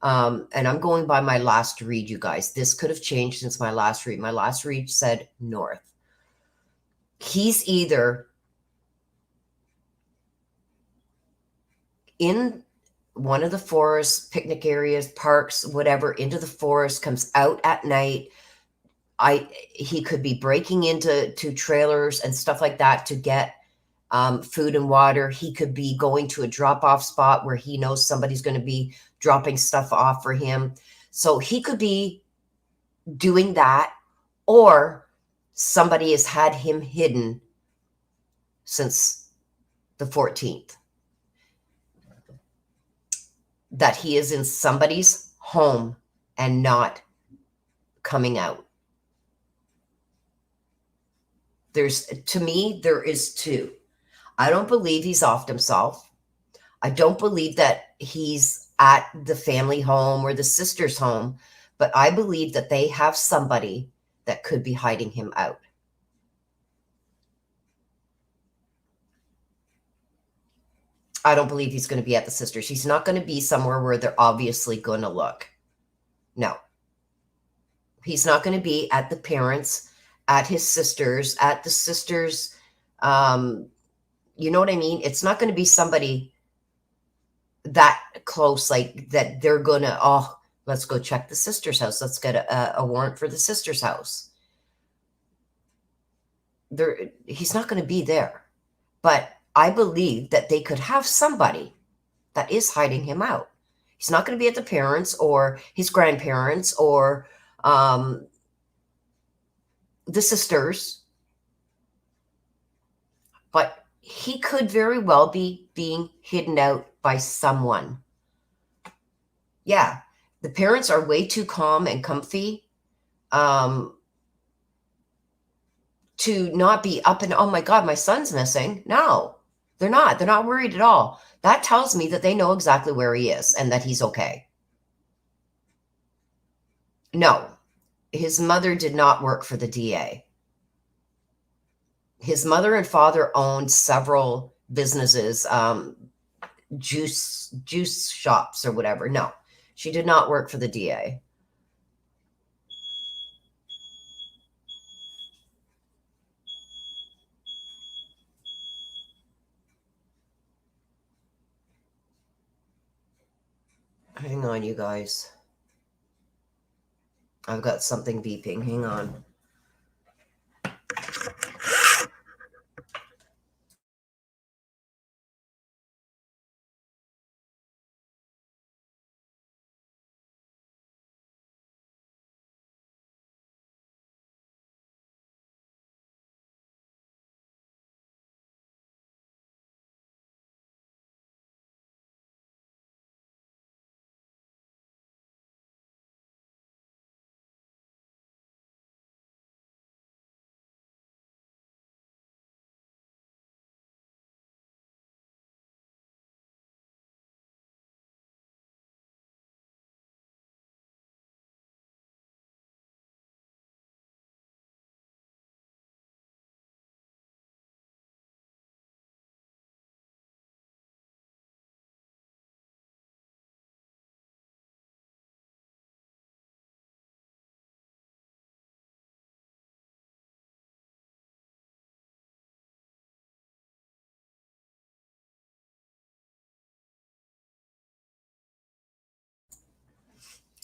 Speaker 1: And I'm going by my last read, you guys. This could have changed since my last read. My last read said north. He's either in one of the forest picnic areas, parks, whatever, into the forest, comes out at night. He could be breaking into trailers and stuff like that to get food and water. He could be going to a drop-off spot where he knows somebody's going to be dropping stuff off for him. So he could be doing that, or somebody has had him hidden since the 14th. That he is in somebody's home and not coming out. To me, there is two. I don't believe he's offed himself. I don't believe that he's at the family home or the sister's home, but I believe that they have somebody that could be hiding him out. I don't believe he's going to be at the sister's. He's not going to be somewhere where they're obviously going to look. No. He's not going to be at the parents, at his sisters, at the sisters. You know what I mean? It's not going to be somebody that close, like that they're going to, oh, let's go check the sister's house. Let's get a warrant for the sister's house. He's not going to be there. But I believe that they could have somebody that is hiding him out. He's not going to be at the parents or his grandparents or the sisters. But he could very well be being hidden out by someone. Yeah, the parents are way too calm and comfy to not be up and, oh my God, my son's missing. No, they're not. They're not worried at all. That tells me that they know exactly where he is and that he's okay. No, his mother did not work for the DA. His mother and father owned several businesses, juice shops or whatever. No, she did not work for the DA. Hang on, you guys. I've got something beeping. Hang on.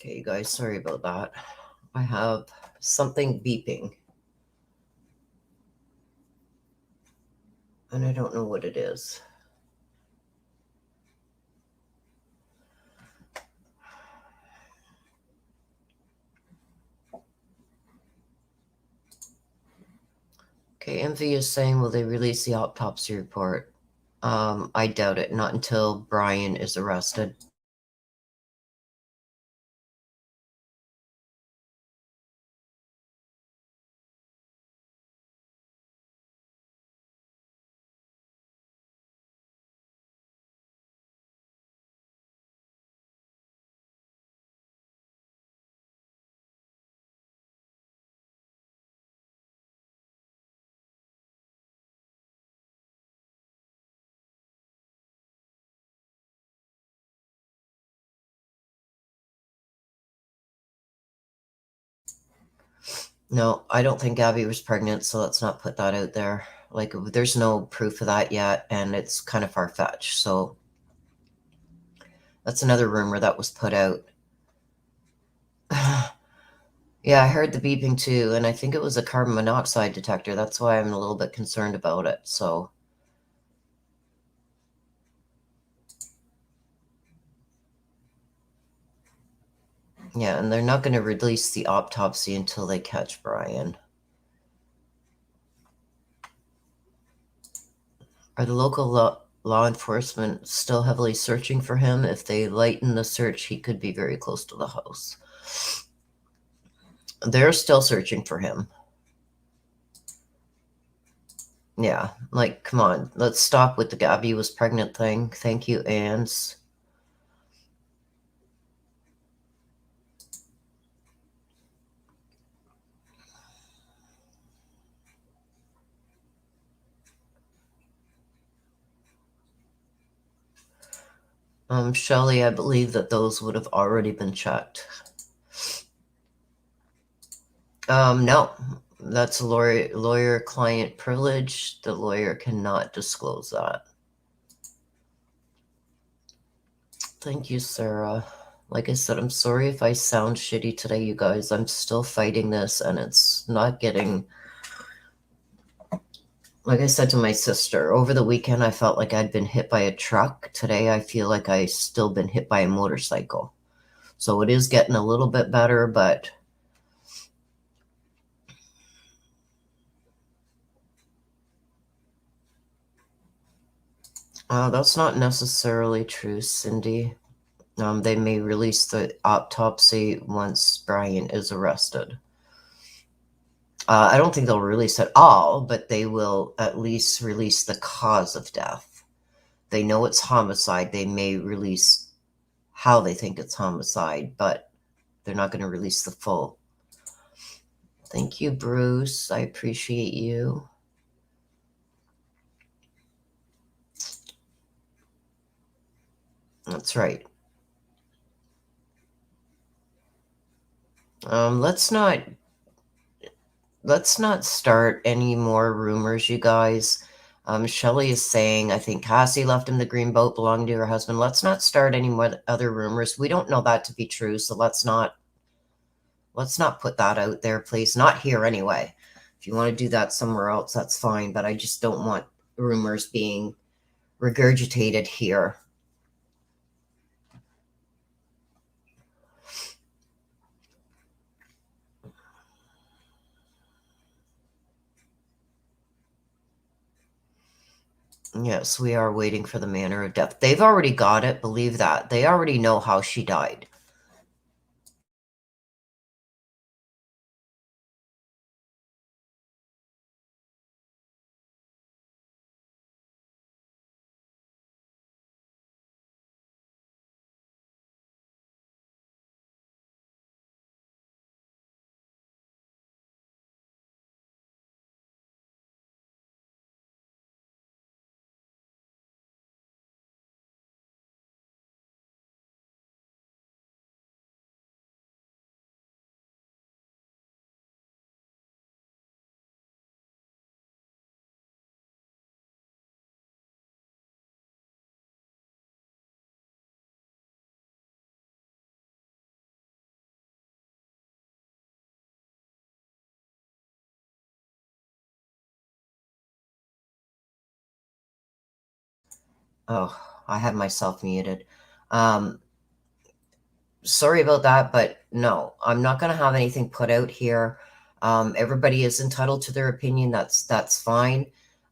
Speaker 1: Okay, you guys, sorry about that. I have something beeping. And I don't know what it is. Okay, Envy is saying, will they release the autopsy report? I doubt it. Not until Brian is arrested. No, I don't think Gabby was pregnant, so let's not put that out there. Like, there's no proof of that yet, and it's kind of far-fetched. So that's another rumor that was put out. Yeah, I heard the beeping too, and I think it was a carbon monoxide detector. That's why I'm a little bit concerned about it. So, yeah, and they're not going to release the autopsy until they catch Brian. Are the local law enforcement still heavily searching for him? If they lighten the search, he could be very close to the house. They're still searching for him. Yeah, like, come on. Let's stop with the Gabby was pregnant thing. Thank you, Ans. Shelley, I believe that those would have already been checked. No, that's a lawyer-client privilege. The lawyer cannot disclose that. Thank you, Sarah. Like I said, I'm sorry if I sound shitty today, you guys. I'm still fighting this, and it's not getting... Like I said to my sister, over the weekend, I felt like I'd been hit by a truck. Today, I feel like I still been hit by a motorcycle. So it is getting a little bit better, but... That's not necessarily true, Cindy. They may release the autopsy once Brian is arrested. I don't think they'll release it all, but they will at least release the cause of death. They know it's homicide. They may release how they think it's homicide, but they're not going to release the full. Thank you, Bruce. I appreciate you. That's right. Let's not start any more rumors, you guys. Shelley is saying, I think Cassie left him the green boat belonging to her husband. Let's not start any more other rumors. We don't know that to be true, so let's not put that out there, please. Not here anyway. If you want to do that somewhere else, that's fine, but I just don't want rumors being regurgitated here. Yes, we are waiting for the manner of death. They've already got it, believe that. They already know how she died. Oh, I have myself muted. Sorry about that, but no, I'm not going to have anything put out here. Everybody is entitled to their opinion. That's fine.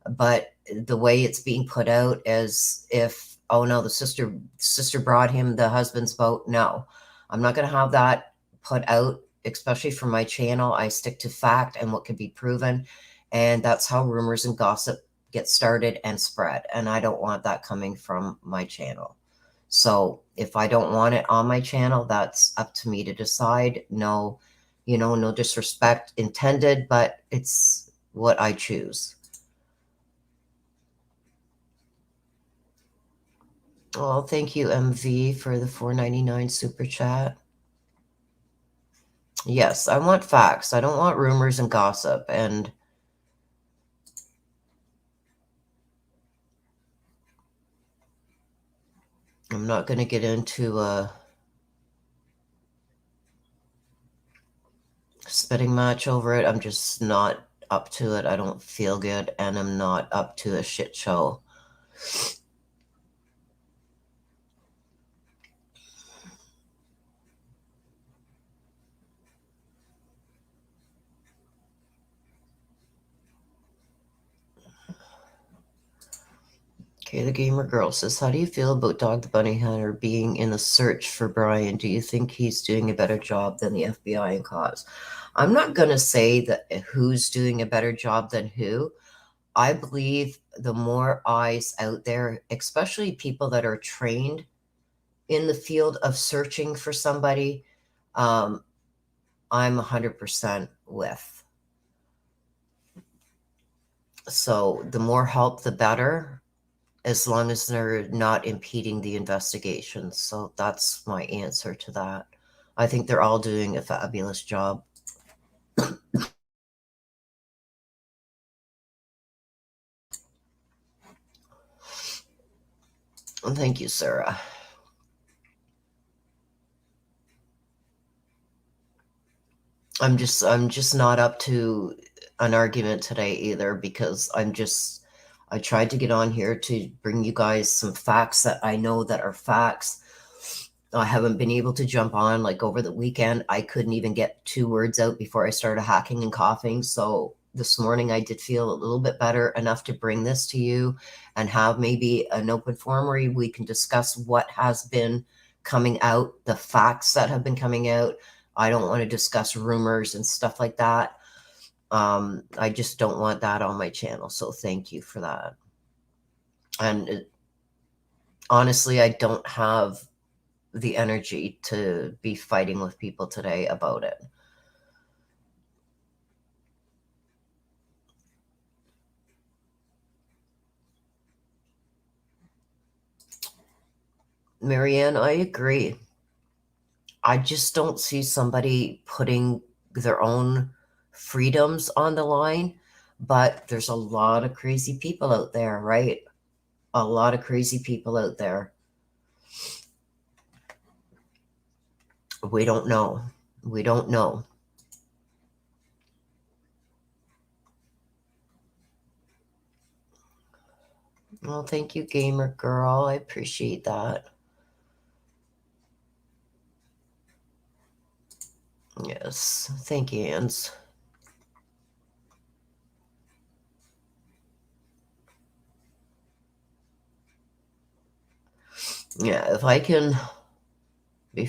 Speaker 1: But the way it's being put out as if, oh no, the sister brought him the husband's boat. No, I'm not going to have that put out, especially for my channel. I stick to fact and what can be proven. And that's how rumors and gossip get started and spread. And I don't want that coming from my channel. So if I don't want it on my channel, that's up to me to decide. No, no disrespect intended, but it's what I choose. Oh, thank you, MV, for the $4.99 super chat. Yes, I want facts. I don't want rumors and gossip. And I'm not going to get into a spitting match over it. I'm just not up to it. I don't feel good, and I'm not up to a shit show. Okay, the gamer girl says, how do you feel about Dog the Bunny Hunter being in the search for Brian? Do you think he's doing a better job than the FBI and cops? I'm not going to say that who's doing a better job than who. I believe the more eyes out there, especially people that are trained in the field of searching for somebody, I'm 100% with. So the more help, the better, as long as they're not impeding the investigation. So that's my answer to that. I think they're all doing a fabulous job. Thank you, Sarah. I'm just not up to an argument today either, because I tried to get on here to bring you guys some facts that I know that are facts. I haven't been able to jump on. Like over the weekend, I couldn't even get 2 words out before I started hacking and coughing. So this morning I did feel a little bit better enough to bring this to you and have maybe an open forum where we can discuss what has been coming out, the facts that have been coming out. I don't want to discuss rumors and stuff like that. I just don't want that on my channel. So thank you for that. And honestly, I don't have the energy to be fighting with people today about it. Marianne, I agree. I just don't see somebody putting their own freedoms on the line, but there's a lot of crazy people out there, right? A lot of crazy people out there. We don't know. We don't know. Well, thank you, gamer girl. I appreciate that. Yes, thank you, Ans. Yeah, if I can be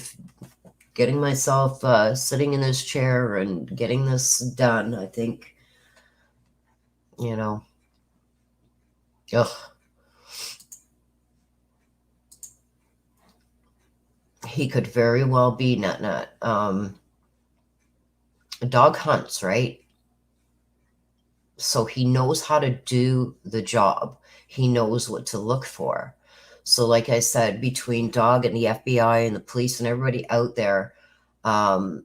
Speaker 1: getting myself sitting in this chair and getting this done, I think, ugh. He could very well be Nut. Dog hunts, right? So he knows how to do the job. He knows what to look for. So like I said, between Dog and the FBI and the police and everybody out there, I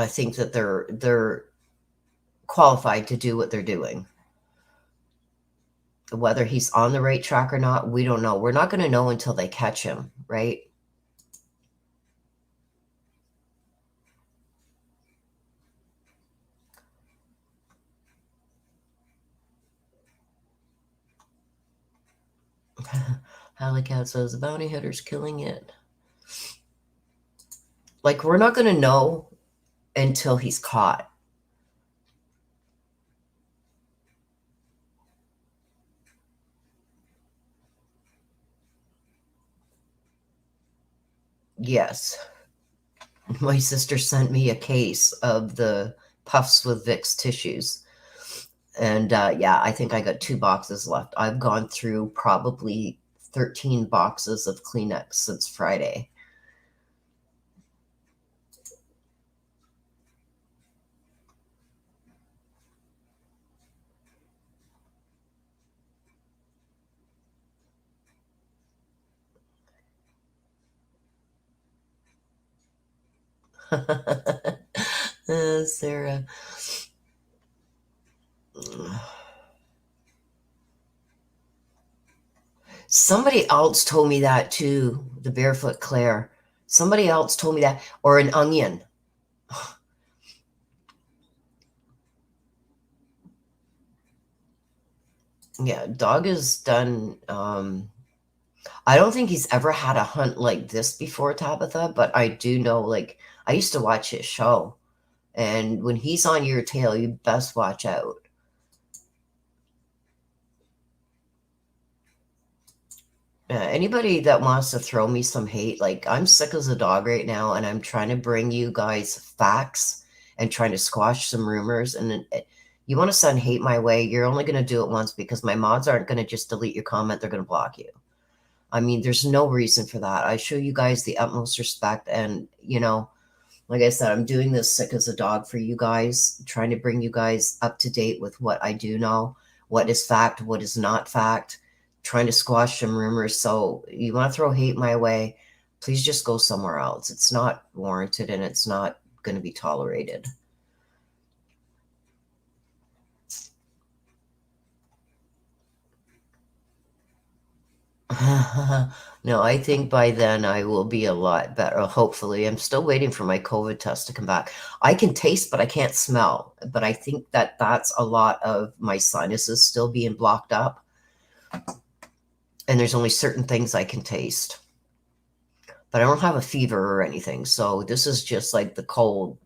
Speaker 1: think that they're qualified to do what they're doing. Whether he's on the right track or not, we don't know. We're not going to know until they catch him, right? Hallie Cat says, the bounty hunter's killing it. Like, we're not going to know until he's caught. Yes. My sister sent me a case of the puffs with Vicks tissues. And yeah, I think I got 2 boxes left. I've gone through probably 13 boxes of Kleenex since Friday. Sarah. Somebody else told me that too, the Barefoot Claire. Somebody else told me that, or an onion. Yeah, dog is done. I don't think he's ever had a hunt like this before, Tabitha, but I do know, like, I used to watch his show, and when he's on your tail, you best watch out. Anybody that wants to throw me some hate, like, I'm sick as a dog right now, and I'm trying to bring you guys facts and trying to squash some rumors. And you want to send hate my way, you're only going to do it once, because my mods aren't going to just delete your comment. They're going to block you. I mean, there's no reason for that. I show you guys the utmost respect. And, you know, like I said, I'm doing this sick as a dog for you guys, trying to bring you guys up to date with what I do know, what is fact, what is not fact, trying to squash some rumors. So you want to throw hate my way, please just go somewhere else. It's not warranted, and it's not going to be tolerated. No, I think by then I will be a lot better. Hopefully. I'm still waiting for my COVID test to come back. I can taste, but I can't smell. But I think that that's a lot of my sinuses still being blocked up. And there's only certain things I can taste. But I don't have a fever or anything. So this is just like the cold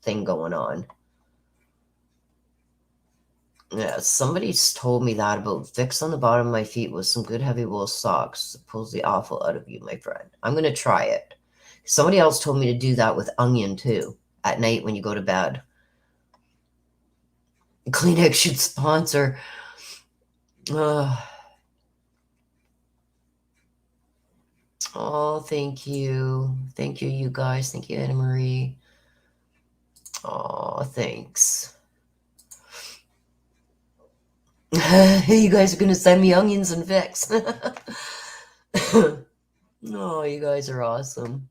Speaker 1: thing going on. Yeah, somebody's told me that about Vicks on the bottom of my feet with some good heavy wool socks. It pulls the awful out of you, my friend. I'm going to try it. Somebody else told me to do that with onion, too, at night when you go to bed. Kleenex should sponsor. Oh, thank you. Thank you, you guys. Thank you, Anna Marie. Oh, thanks. You guys are going to send me onions and Vicks. Oh, you guys are awesome.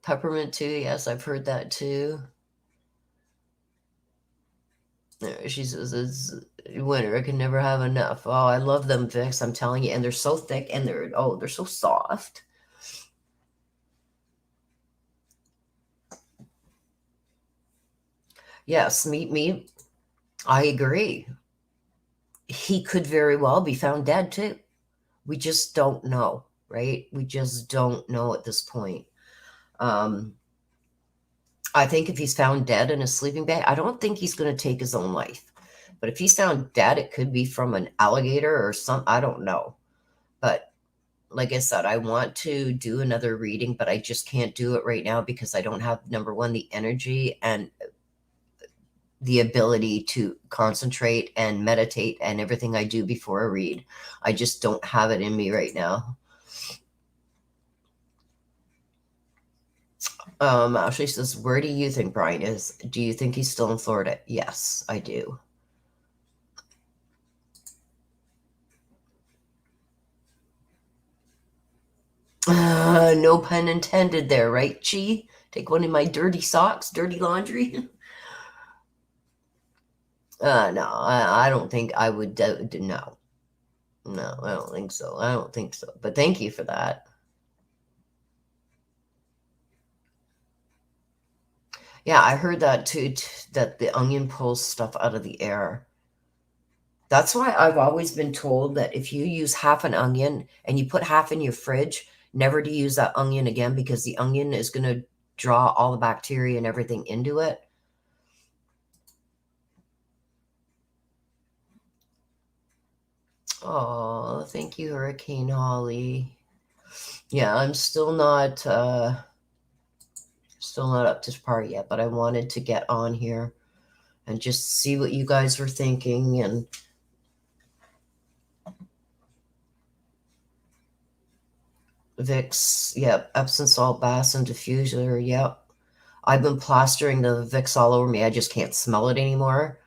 Speaker 1: Peppermint too. Yes, I've heard that too. She says it's winter. I can never have enough. Oh, I love them Vicks. I'm telling you, and they're so thick, and they're so soft. Yes, me. I agree. He could very well be found dead too. We just don't know, right? We just don't know at this point. I think if he's found dead in a sleeping bag, I don't think he's going to take his own life. But if he's found dead, it could be from an alligator or I don't know. But like I said, I want to do another reading, but I just can't do it right now because I don't have, number one, the energy and the ability to concentrate and meditate and everything I do before a read. I just don't have it in me right now. Ashley says, where do you think Brian is? Do you think he's still in Florida? Yes, I do. No pun intended there, right, Chi? Take one of my dirty socks, dirty laundry. No, I don't think I would do, no. No, I don't think so. I don't think so. But thank you for that. Yeah, I heard that too, that the onion pulls stuff out of the air. That's why I've always been told that if you use half an onion and you put half in your fridge, never to use that onion again, because the onion is going to draw all the bacteria and everything into it. Oh, thank you, Hurricane Holly. Yeah, I'm still not up to par yet, but I wanted to get on here and just see what you guys were thinking. And Vicks, yep, Epsom salt bath and diffuser, yep. I've been plastering the Vicks all over me. I just can't smell it anymore.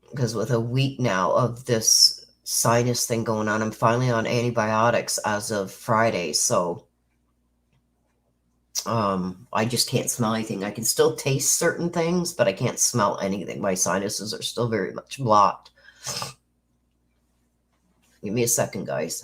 Speaker 1: Because with a week now of this sinus thing going on, I'm finally on antibiotics as of Friday. So I just can't smell anything. I can still taste certain things, but I can't smell anything. My sinuses are still very much blocked. Give me a second, guys.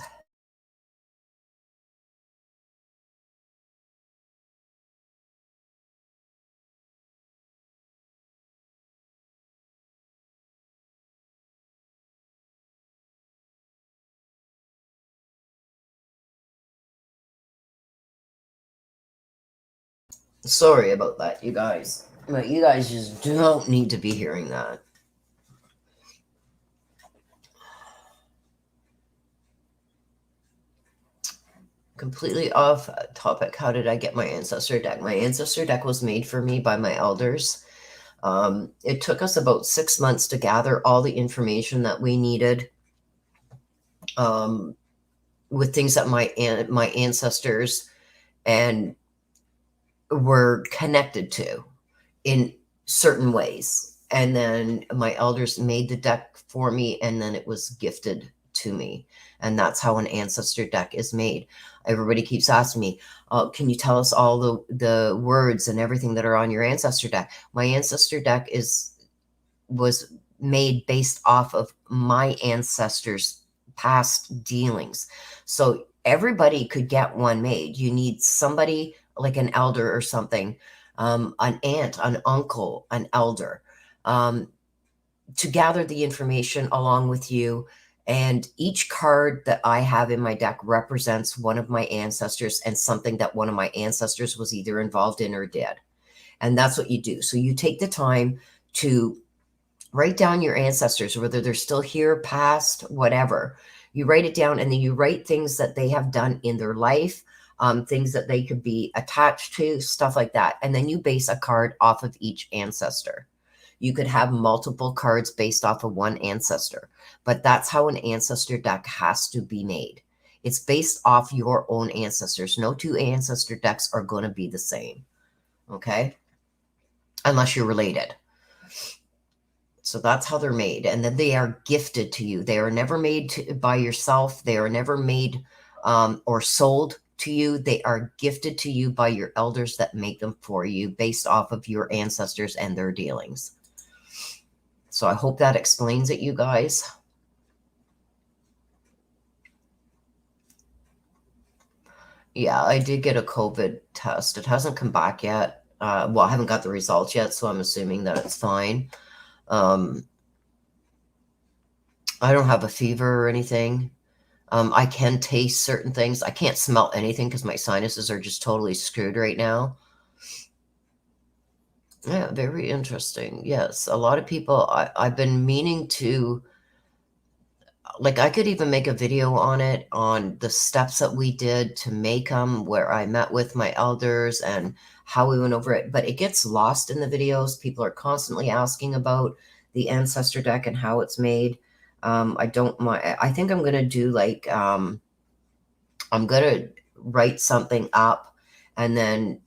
Speaker 1: Sorry about that, you guys. But you guys just don't need to be hearing that. Completely off topic. How did I get my ancestor deck? My ancestor deck was made for me by my elders. It took us about 6 months to gather all the information that we needed, with things that my ancestors and were connected to in certain ways. And then my elders made the deck for me, and then it was gifted to me. And that's how an ancestor deck is made. Everybody keeps asking me, can you tell us all the words and everything that are on your ancestor deck? My ancestor deck was made based off of my ancestors' past dealings. So everybody could get one made. You need somebody like an elder or something, an aunt, an uncle, an elder, to gather the information along with you. And each card that I have in my deck represents one of my ancestors and something that one of my ancestors was either involved in or did. And that's what you do. So you take the time to write down your ancestors, whether they're still here, past, whatever. You write it down, and then you write things that they have done in their life, things that they could be attached to, stuff like that. And then you base a card off of each ancestor. You could have multiple cards based off of one ancestor, but that's how an ancestor deck has to be made. It's based off your own ancestors. No two ancestor decks are going to be the same, okay? Unless you're related. So that's how they're made. And then they are gifted to you. They are never made by yourself. They are never made or sold to you. They are gifted to you by your elders that make them for you based off of your ancestors and their dealings. So I hope that explains it, you guys. Yeah, I did get a COVID test. It hasn't come back yet. Well, I haven't got the results yet, so I'm assuming that it's fine. I don't have a fever or anything. I can taste certain things. I can't smell anything because my sinuses are just totally screwed right now. Yeah, very interesting. Yes, a lot of people, I've been meaning to, like, I could even make a video on it, on the steps that we did to make them, where I met with my elders and how we went over it. But it gets lost in the videos. People are constantly asking about the ancestor deck and how it's made. I don't mind. I think I'm going to do like, I'm going to write something up and then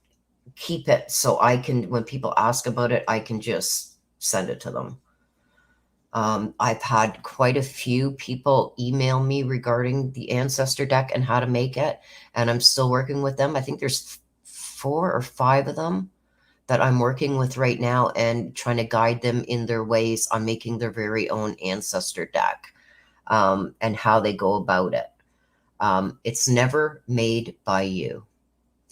Speaker 1: keep it so I can, when people ask about it, I can just send it to them. I've had quite a few people email me regarding the ancestor deck and how to make it, and I'm still working with them. I think there's 4 or 5 of them that I'm working with right now and trying to guide them in their ways on making their very own ancestor deck, and how they go about it. It's never made by you.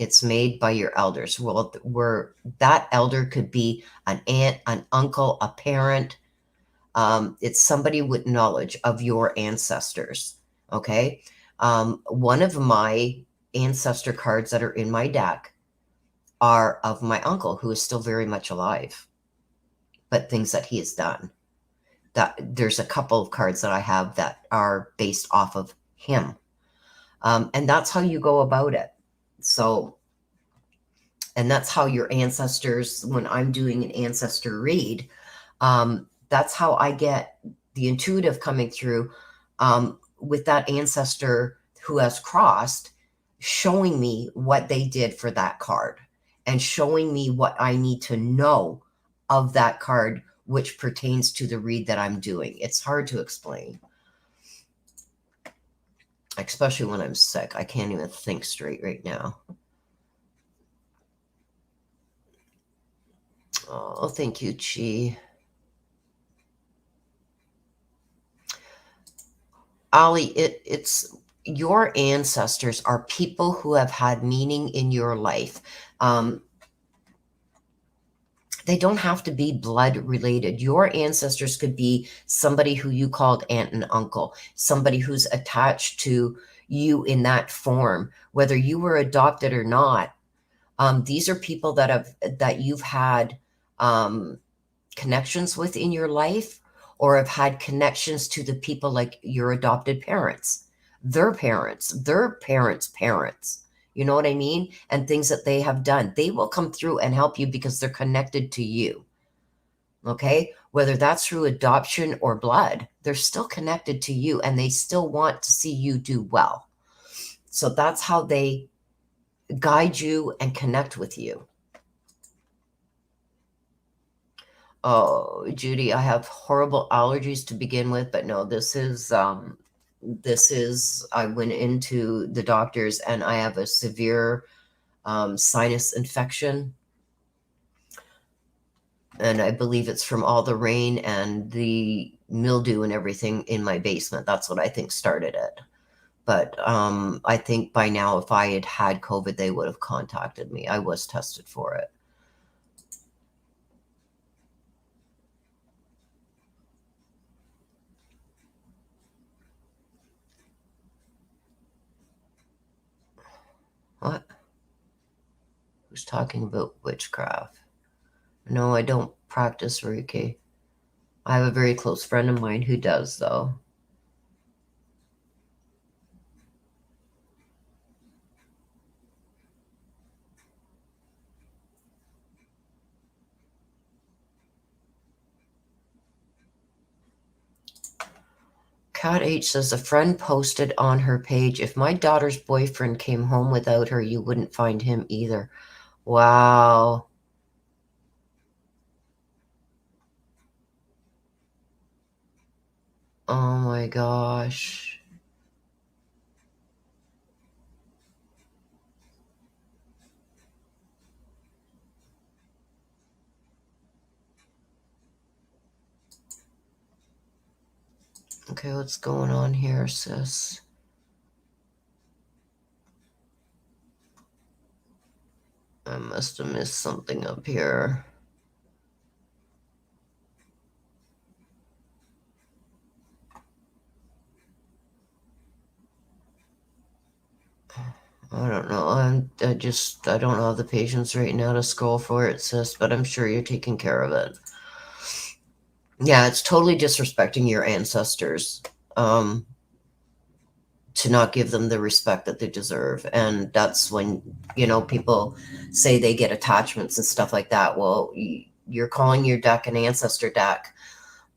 Speaker 1: It's made by your elders. Well, where that elder could be an aunt, an uncle, a parent. It's somebody with knowledge of your ancestors. Okay. One of my ancestor cards that are in my deck are of my uncle, who is still very much alive, but things that he has done. That there's a couple of cards that I have that are based off of him. And that's how you go about it. So, and that's how your ancestors, when I'm doing an ancestor read, that's how I get the intuitive coming through with that ancestor who has crossed, showing me what they did for that card and showing me what I need to know of that card, which pertains to the read that I'm doing. It's hard to explain, especially when I'm sick. I can't even think straight right now. Oh, thank you, Chi. Ali, it's your ancestors are people who have had meaning in your life. They don't have to be blood related. Your ancestors could be somebody who you called aunt and uncle, somebody who's attached to you in that form, whether you were adopted or not. These are people that you've had connections with in your life, or have had connections to the people like your adopted parents, their parents, their parents' parents. You know what I mean? And things that they have done. They will come through and help you because they're connected to you. Okay? Whether that's through adoption or blood, they're still connected to you and they still want to see you do well. So that's how they guide you and connect with you. Oh, Judy, I have horrible allergies to begin with, but no, this is, I went into the doctors and I have a severe sinus infection. And I believe it's from all the rain and the mildew and everything in my basement. That's what I think started it. But I think by now, if I had had COVID, they would have contacted me. I was tested for it. What? Who's talking about witchcraft? No, I don't practice Reiki. I have a very close friend of mine who does, though. Cat H says, a friend posted on her page, if my daughter's boyfriend came home without her, you wouldn't find him either. Wow. Oh my gosh. Okay, what's going on here, sis? I must have missed something up here. I don't know. I don't have the patience right now to scroll for it, sis, but I'm sure you're taking care of it. Yeah, it's totally disrespecting your ancestors. To not give them the respect that they deserve. And that's when, people say they get attachments and stuff like that. Well, you're calling your deck an ancestor deck.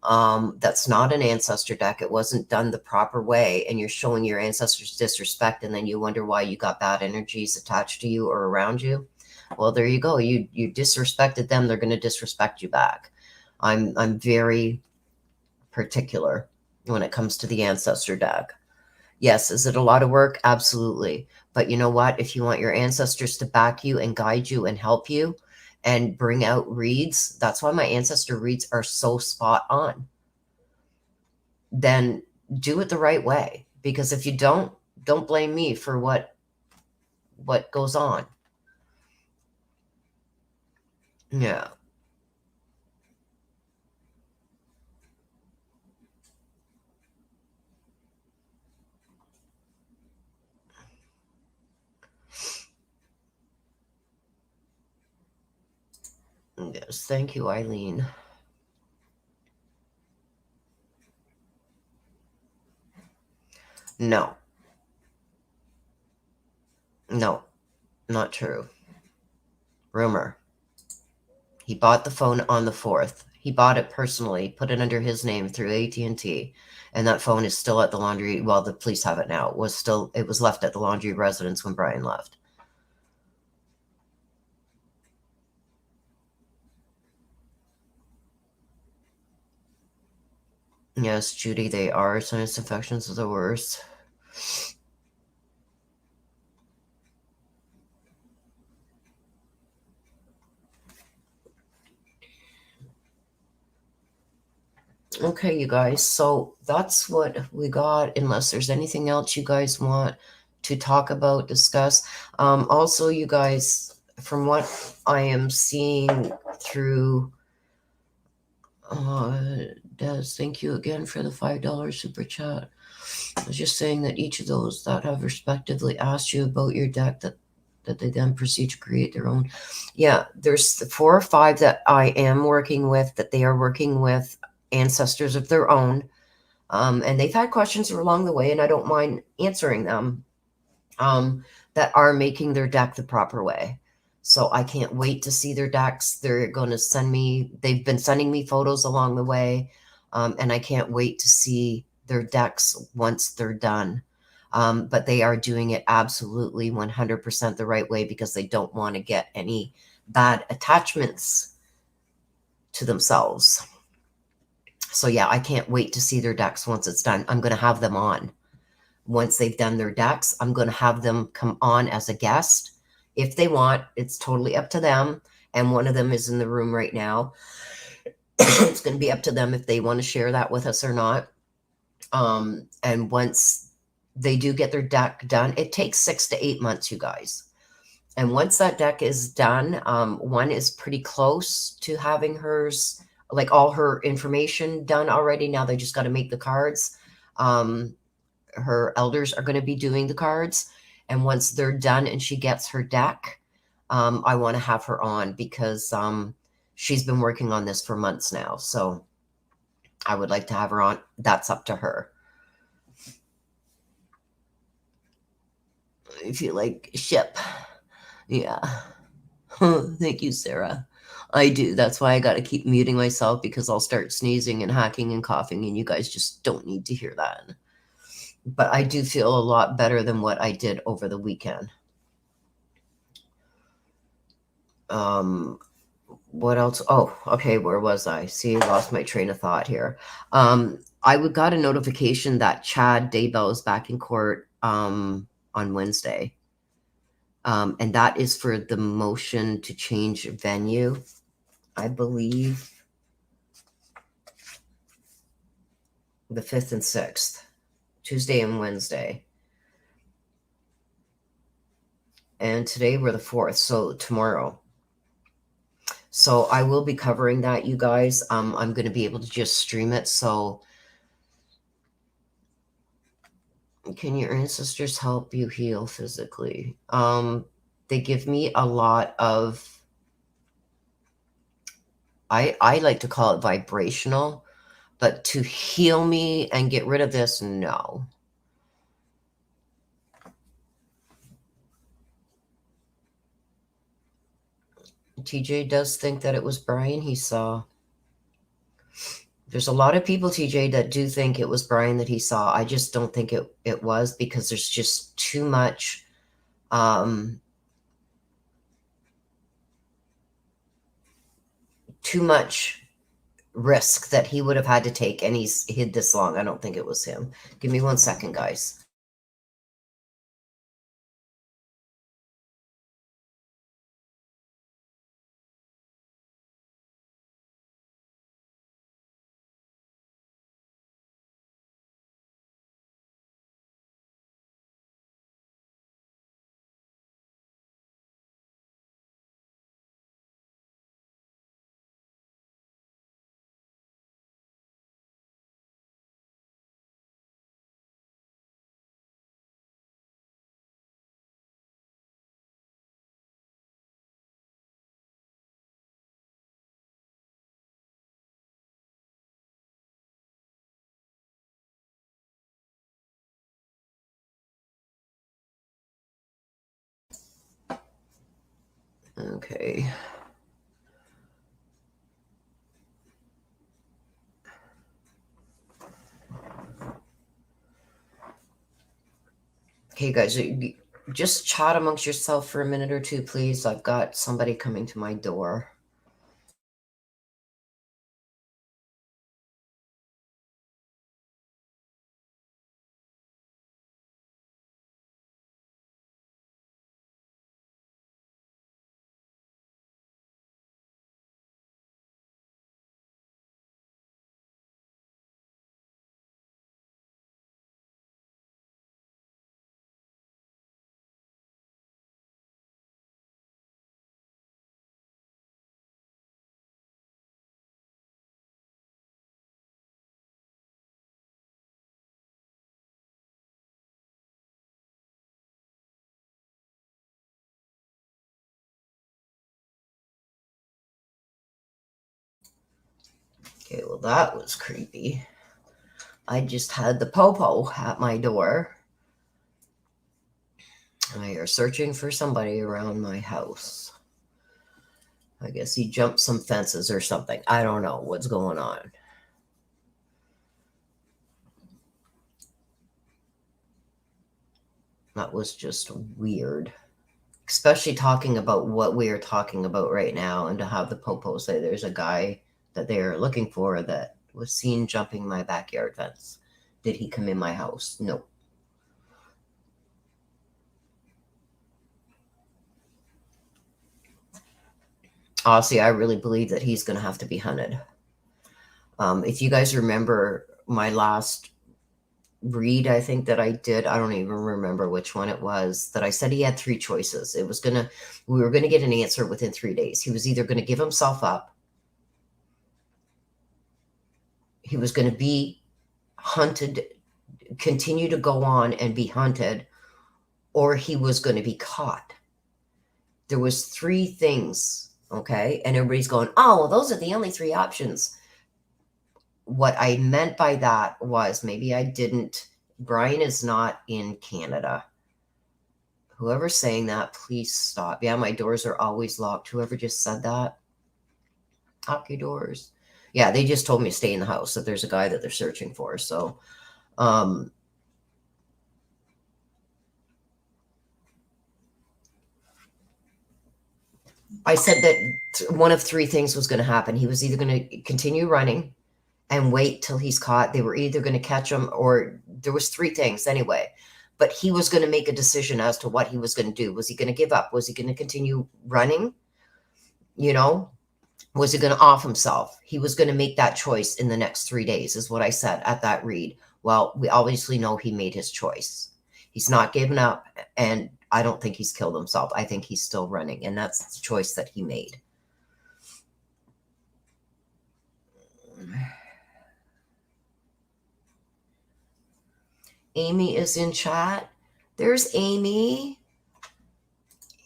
Speaker 1: That's not an ancestor deck. It wasn't done the proper way. And you're showing your ancestors disrespect. And then you wonder why you got bad energies attached to you or around you. Well, there you go. You disrespected them. They're going to disrespect you back. I'm very particular when it comes to the ancestor deck. Yes, is it a lot of work? Absolutely. But you know what? If you want your ancestors to back you and guide you and help you and bring out reads, that's why my ancestor reads are so spot on. Then do it the right way. Because if you don't blame me for what goes on. Yeah. Yes, thank you, Eileen. No, no, not true. Rumor. He bought the phone on the 4th. He bought it personally, put it under his name through AT&T, and that phone is still at the Laundrie. Well, the police have it now. It was left at the Laundrie residence when Brian left. Yes, Judy, they are. Sinus infections are the worst. Okay, you guys. So that's what we got, unless there's anything else you guys want to talk about, discuss. Also, you guys, from what I am seeing through, Des, thank you again for the $5 super chat. I was just saying that each of those that have respectively asked you about your deck, that they then proceed to create their own. Yeah, there's 4 or 5 that I am working with, that they are working with ancestors of their own. And they've had questions along the way, and I don't mind answering them, that are making their deck the proper way. So I can't wait to see their decks. They've been sending me photos along the way, and I can't wait to see their decks once they're done. But they are doing it absolutely 100% the right way, because they don't want to get any bad attachments to themselves. So yeah, I can't wait to see their decks once it's done. I'm going to have them on. Once they've done their decks, I'm going to have them come on as a guest if they want. It's totally up to them. And one of them is in the room right now. It's going to be up to them if they want to share that with us or not. And once they do get their deck done, it takes 6 to 8 months, you guys. And once that deck is done, one is pretty close to having hers, like all her information done already. Now they just got to make the cards. Her elders are going to be doing the cards. And once they're done and she gets her deck, I want to have her on, because she's been working on this for months now. So I would like to have her on. That's up to her. If you like ship. Yeah. Thank you, Sarah. I do. That's why I got to keep muting myself, because I'll start sneezing and hacking and coughing, and you guys just don't need to hear that. But I do feel a lot better than what I did over the weekend. What else? Oh, okay. Where was I? See, I lost my train of thought here. I got a notification that Chad Daybell is back in court on Wednesday. And that is for the motion to change venue, I believe, the 5th and 6th, Tuesday and Wednesday. And today we're the 4th, so tomorrow. So I will be covering that, you guys. I'm going to be able to just stream it. So can your ancestors help you heal physically? They give me a lot of, I like to call it vibrational, but to heal me and get rid of this, no. TJ does think that it was Brian he saw. There's a lot of people, TJ, that do think it was Brian that he saw. I just don't think it was, because there's just too much risk that he would have had to take, and he's hid this long. I don't think it was him. Give me 1 second, guys. Okay. Okay, guys, just chat amongst yourself for a minute or two, please. I've got somebody coming to my door. Okay, well, that was creepy. I just had the popo at my door. They are searching for somebody around my house. I guess he jumped some fences or something. I don't know what's going on. That was just weird. Especially talking about what we are talking about right now, and to have the popo say there's a guy that they are looking for that was seen jumping my backyard fence. Did he come in my house? No. Honestly, I really believe that he's going to have to be hunted. If you guys remember my last read, I think that I did, I don't even remember which one it was, that I said he had three choices. We were going to get an answer within 3 days. He was either going to give himself up, he was going to be hunted, continue to go on and be hunted, or he was going to be caught. There was three things, okay? And everybody's going, oh, well, those are the only three options. What I meant by that was, maybe I didn't, Brian is not in Canada. Whoever's saying that, please stop. Yeah, my doors are always locked. Whoever just said that, lock your doors. Yeah, they just told me to stay in the house, that there's a guy that they're searching for. So, I said that one of three things was going to happen. He was either going to continue running and wait till he's caught. They were either going to catch him, or there was three things anyway. But he was going to make a decision as to what he was going to do. Was he going to give up? Was he going to continue running? You know, was he going to off himself? He was going to make that choice in the next 3 days, is what I said at that read. Well, we obviously know he made his choice. He's not given up, and I don't think he's killed himself. I think he's still running, and that's the choice that he made. Amy is in chat. There's Amy.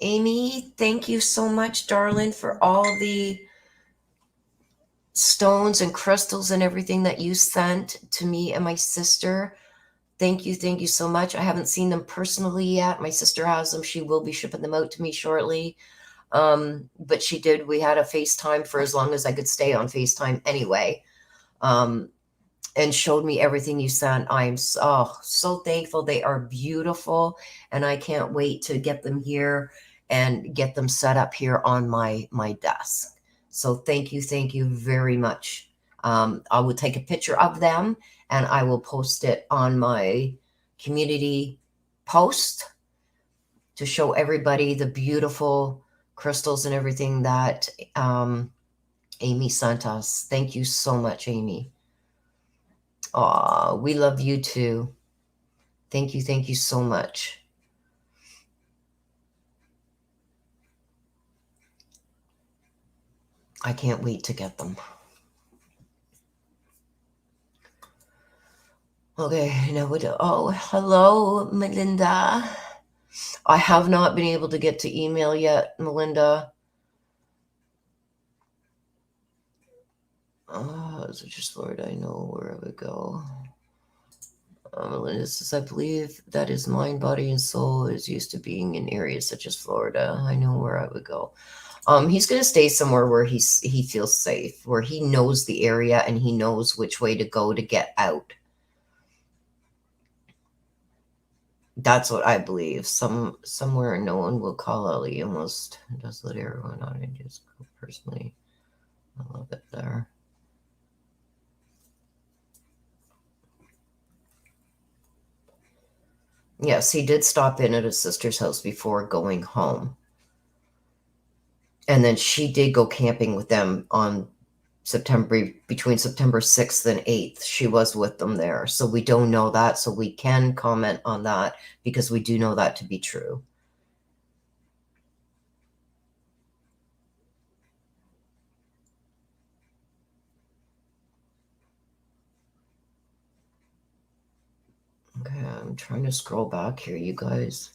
Speaker 1: Amy, thank you so much, darling, for all the stones and crystals and everything that you sent to me and my sister. Thank you so much. I haven't seen them personally yet. My sister has them. She will be shipping them out to me shortly. But she did. We had a FaceTime for as long as I could stay on FaceTime anyway. And showed me everything you sent. I'm so thankful. They are beautiful, and I can't wait to get them here and get them set up here on my desk. So thank you very much. I will take a picture of them, and I will post it on my community post to show everybody the beautiful crystals and everything that Amy sent us. Thank you so much, Amy. Aw, we love you too. Thank you so much. I can't wait to get them. Okay, now hello, Melinda. I have not been able to get to email yet, Melinda. Is it just Florida? I know where I would go. Melinda says, I believe that his mind, body, and soul is used to being in areas such as Florida. I know where I would go. He's going to stay somewhere where he feels safe, where he knows the area and he knows which way to go to get out. That's what I believe. Somewhere no one will call Ali. Almost does let everyone on. I just personally, I love it there. Yes, he did stop in at his sister's house before going home. And then she did go camping with them on between September 6th and 8th. She was with them there. So we don't know that. So we can comment on that because we do know that to be true. Okay, I'm trying to scroll back here, you guys.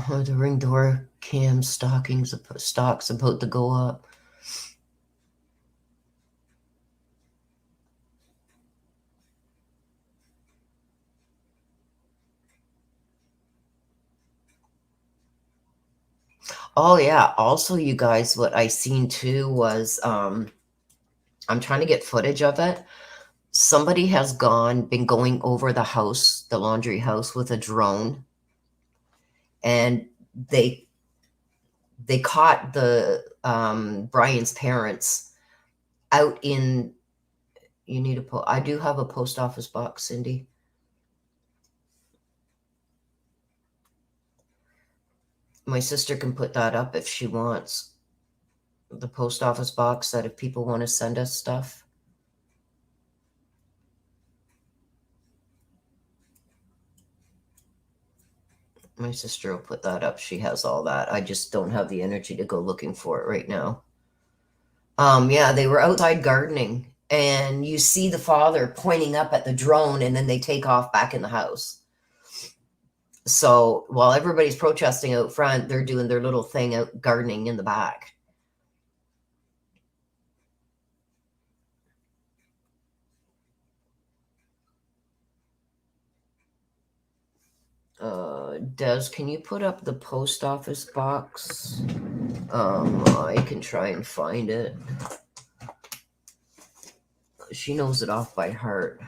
Speaker 1: The ring door cam stock's about to go up. Oh yeah. Also, you guys, what I seen too was I'm trying to get footage of it. Somebody has been going over the house, the Laundrie house, with a drone, and they caught the Brian's parents out in. You need a I do have a post office box, Cindy. My sister can put that up if she wants. The post office box, that if people want to send us stuff. My sister will put that up. She has all that. I just don't have the energy to go looking for it right now. Yeah, they were outside gardening, and you see the father pointing up at the drone, and then they take off back in the house. So while everybody's protesting out front, they're doing their little thing out gardening in the back. Des, can you put up the post office box? I can try and find it. She knows it off by heart.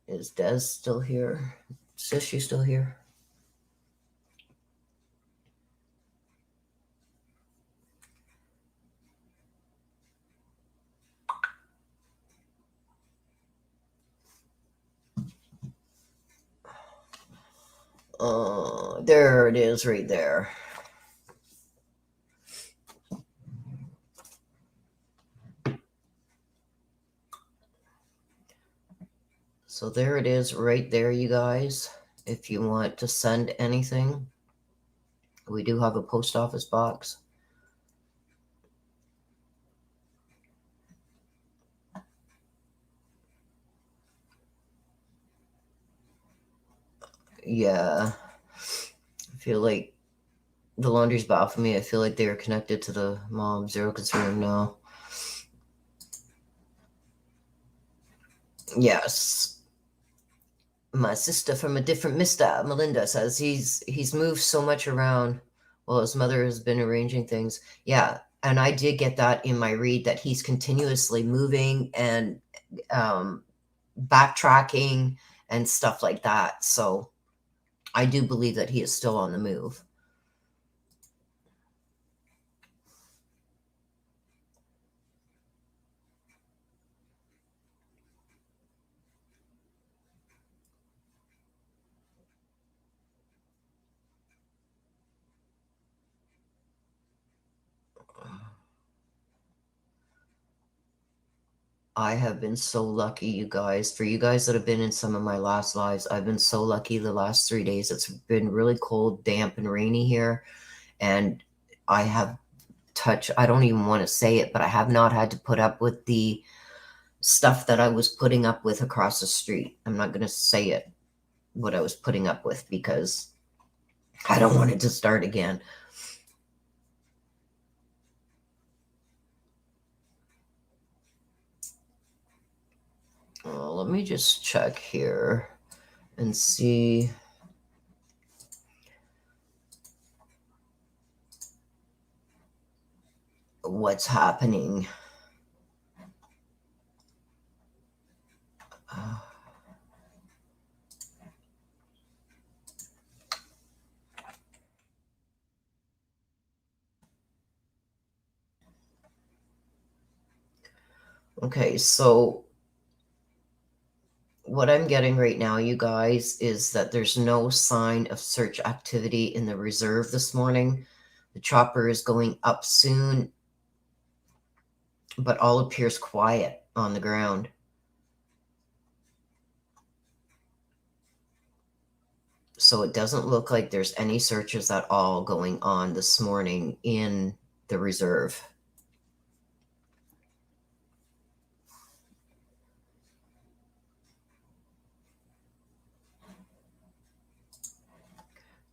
Speaker 1: Is Des still here? Sis, you still here? There it is right there. So there it is right there, you guys. If you want to send anything, we do have a post office box. Yeah. I feel like the Laundrie's bad for me. I feel like they are connected to the mom. Zero concern now. Yes. My sister from a different mister, Melinda, says he's moved so much around while his mother has been arranging things. Yeah, and I did get that in my read, that he's continuously moving and backtracking and stuff like that. So I do believe that he is still on the move. I have been so lucky, you guys. For you guys that have been in some of my last lives, I've been so lucky the last 3 days. It's been really cold, damp, and rainy here. And I have I don't even want to say it, but I have not had to put up with the stuff that I was putting up with across the street. I'm not going to say it, what I was putting up with, because I don't want it to start again. Let me just check here and see what's happening. Okay, so what I'm getting right now, you guys, is that there's no sign of search activity in the reserve this morning. The chopper is going up soon, but all appears quiet on the ground. So it doesn't look like there's any searches at all going on this morning in the reserve.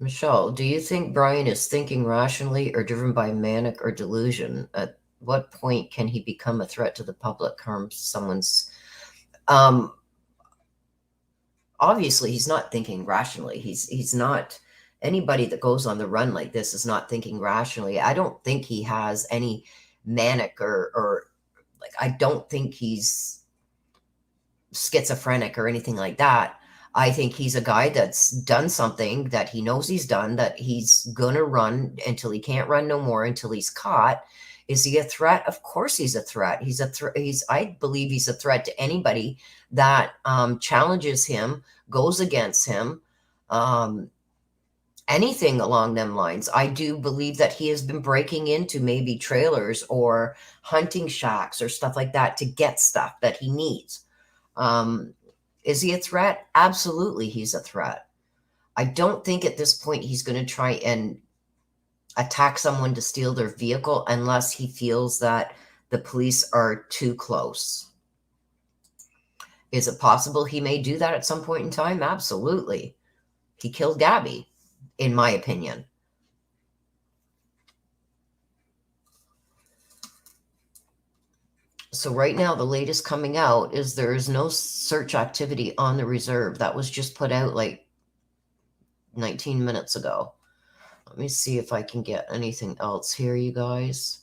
Speaker 1: Michelle, do you think Brian is thinking rationally or driven by manic or delusion? At what point can he become a threat to the public, harm someone's... Obviously, he's not thinking rationally. He's not... Anybody that goes on the run like this is not thinking rationally. I don't think he has any manic or like, I don't think he's schizophrenic or anything like that. I think he's a guy that's done something that he knows he's done, that he's gonna run until he can't run no more, until he's caught. Is he a threat? Of course he's a threat. He's a threat. I believe he's a threat to anybody that challenges him, goes against him, anything along them lines. I do believe that he has been breaking into maybe trailers or hunting shacks or stuff like that to get stuff that he needs. Is he a threat? Absolutely, he's a threat. I don't think at this point he's going to try and attack someone to steal their vehicle unless he feels that the police are too close. Is it possible he may do that at some point in time? Absolutely. He killed Gabby, in my opinion. So right now, the latest coming out is there is no search activity on the reserve. That was just put out like 19 minutes ago. Let me see if I can get anything else here, you guys.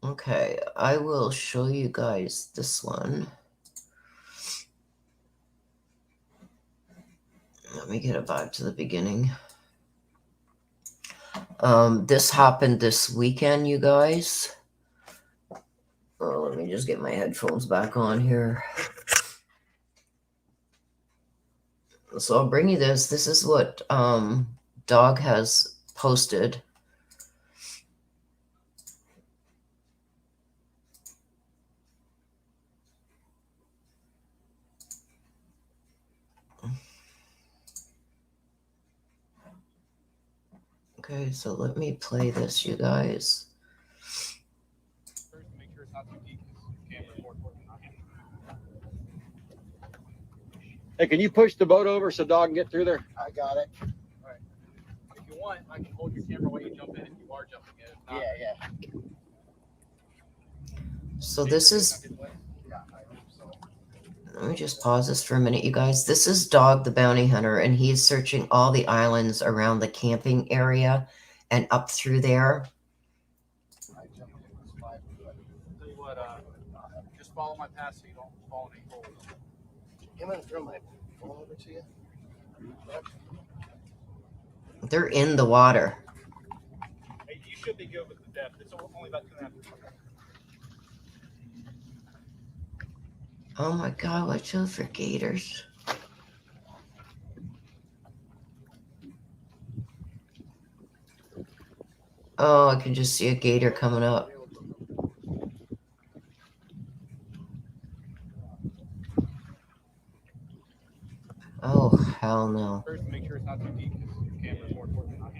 Speaker 1: Okay, I will show you guys this one. Let me get it back to the beginning. This happened this weekend, you guys. Oh, let me just get my headphones back on here. So I'll bring you this. This is what Dog has posted. Okay, so let me play this, you guys.
Speaker 6: Hey, can you push the boat over so Dog can get through there?
Speaker 7: I got it.
Speaker 8: All right. If you want, I can hold your camera while you jump in if you are jumping in. If not,
Speaker 7: Yeah.
Speaker 1: So this is...
Speaker 7: Yeah, I hope so.
Speaker 1: Let me just pause this for a minute, you guys. This is Dog the Bounty Hunter, and he's searching all the islands around the camping area and up through there.
Speaker 7: I jumped in with 5 foot.
Speaker 8: Tell you what, just follow my pass so you don't fall in any holes.
Speaker 7: I'm gonna throw my phone over to you.
Speaker 1: They're in the water.
Speaker 8: Hey, you should be good with the depth. It's only about 2.5 feet.
Speaker 1: Oh my God, watch out for gators. Oh, I can just see a gator coming up. Oh, hell no.
Speaker 8: First, make sure it's not too deep because your camera is more important than I am.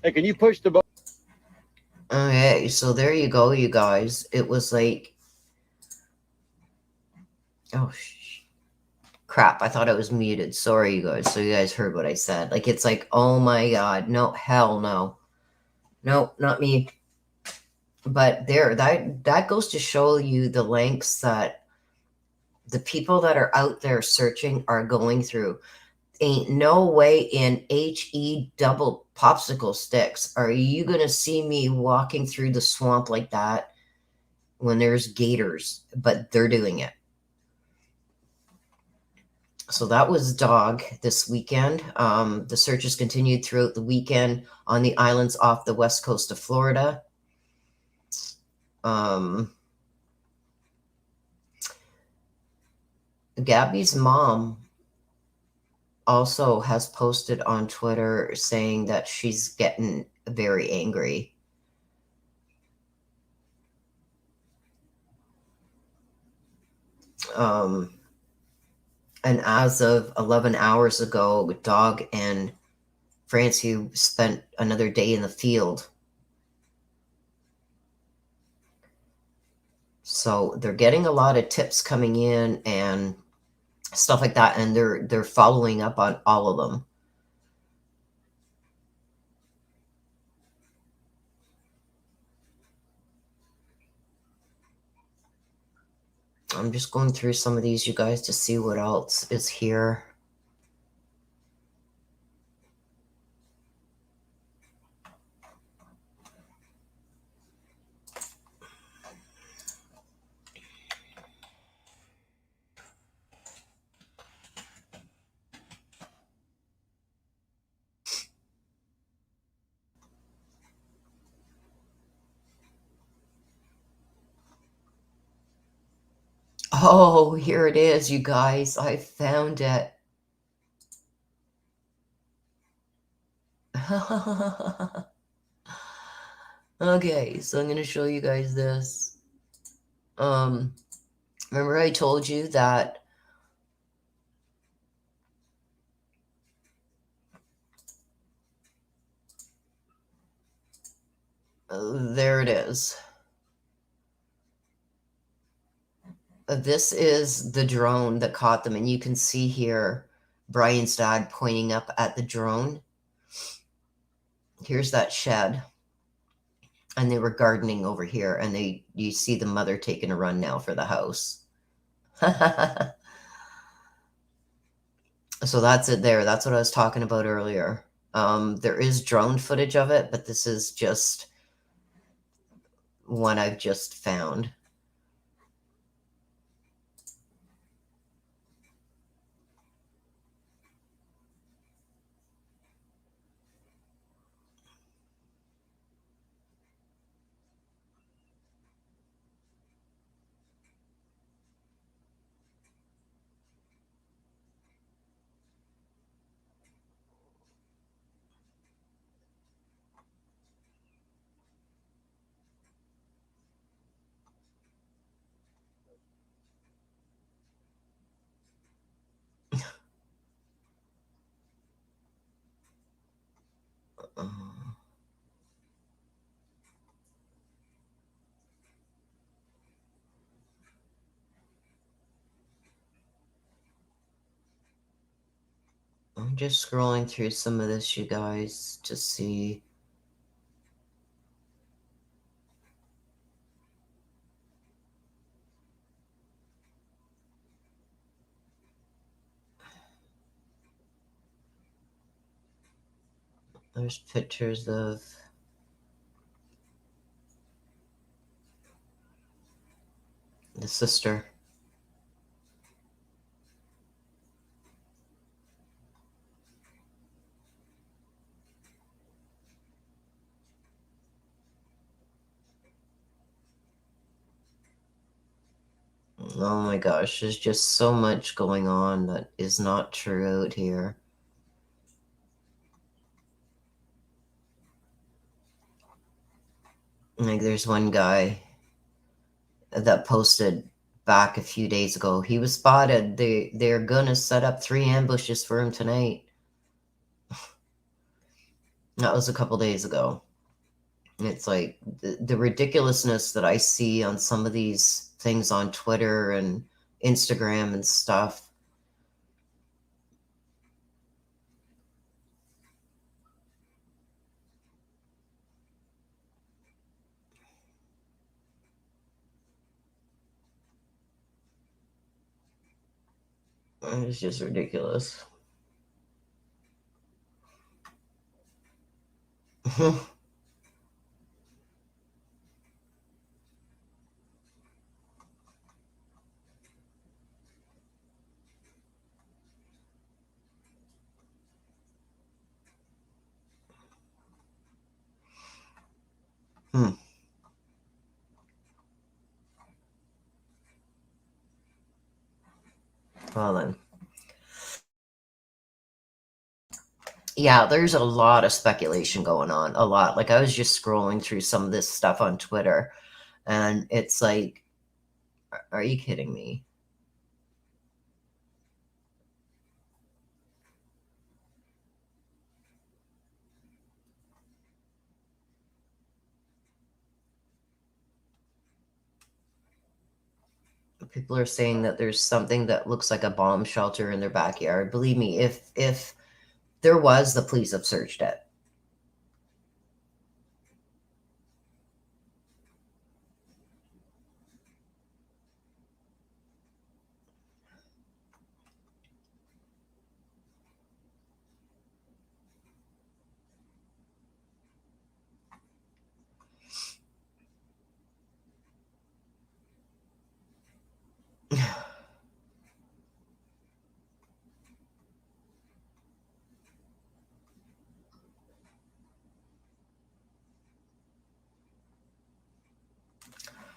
Speaker 6: Hey, can you push the boat?
Speaker 1: Okay, so there you go, you guys. It was like, oh, crap. I thought I was muted. Sorry, you guys. So you guys heard what I said. Like, it's like, oh my God. No, hell no. No, not me. But there, that goes to show you the lengths that the people that are out there searching are going through. Ain't no way in HE double popsicle sticks are you going to see me walking through the swamp like that when there's gators, but they're doing it. So that was dog this weekend. The searches continued throughout the weekend on the islands off the west coast of Florida. Gabby's mom also has posted on Twitter saying that she's getting very angry. And as of 11 hours ago, Dog and Francie spent another day in the field. So they're getting a lot of tips coming in and stuff like that, and they're following up on all of them. I'm just going through some of these, you guys, to see what else is here. Oh, here it is, you guys. I found it. Okay, so I'm going to show you guys this. Remember I told you that there it is. This is the drone that caught them, and you can see here Brian's dad pointing up at the drone. Here's that shed. And they were gardening over here, and you see the mother taking a run now for the house. So that's it there. That's what I was talking about earlier. There is drone footage of it, but this is just one I've just found. I'm just scrolling through some of this, you guys, to see. There's pictures of The sister. Oh my gosh, there's just so much going on that is not true out here. Like, there's one guy that posted back a few days ago. He was spotted. They're gonna set up 3 ambushes for him tonight. That was a couple days ago. It's like the ridiculousness that I see on some of these things on Twitter and Instagram and stuff. It's just ridiculous. Hmm. Well then. Yeah, there's a lot of speculation going on. A lot. Like, I was just scrolling through some of this stuff on Twitter, and it's like, are you kidding me? People are saying that there's something that looks like a bomb shelter in their backyard. Believe me, if there was, the police have searched it.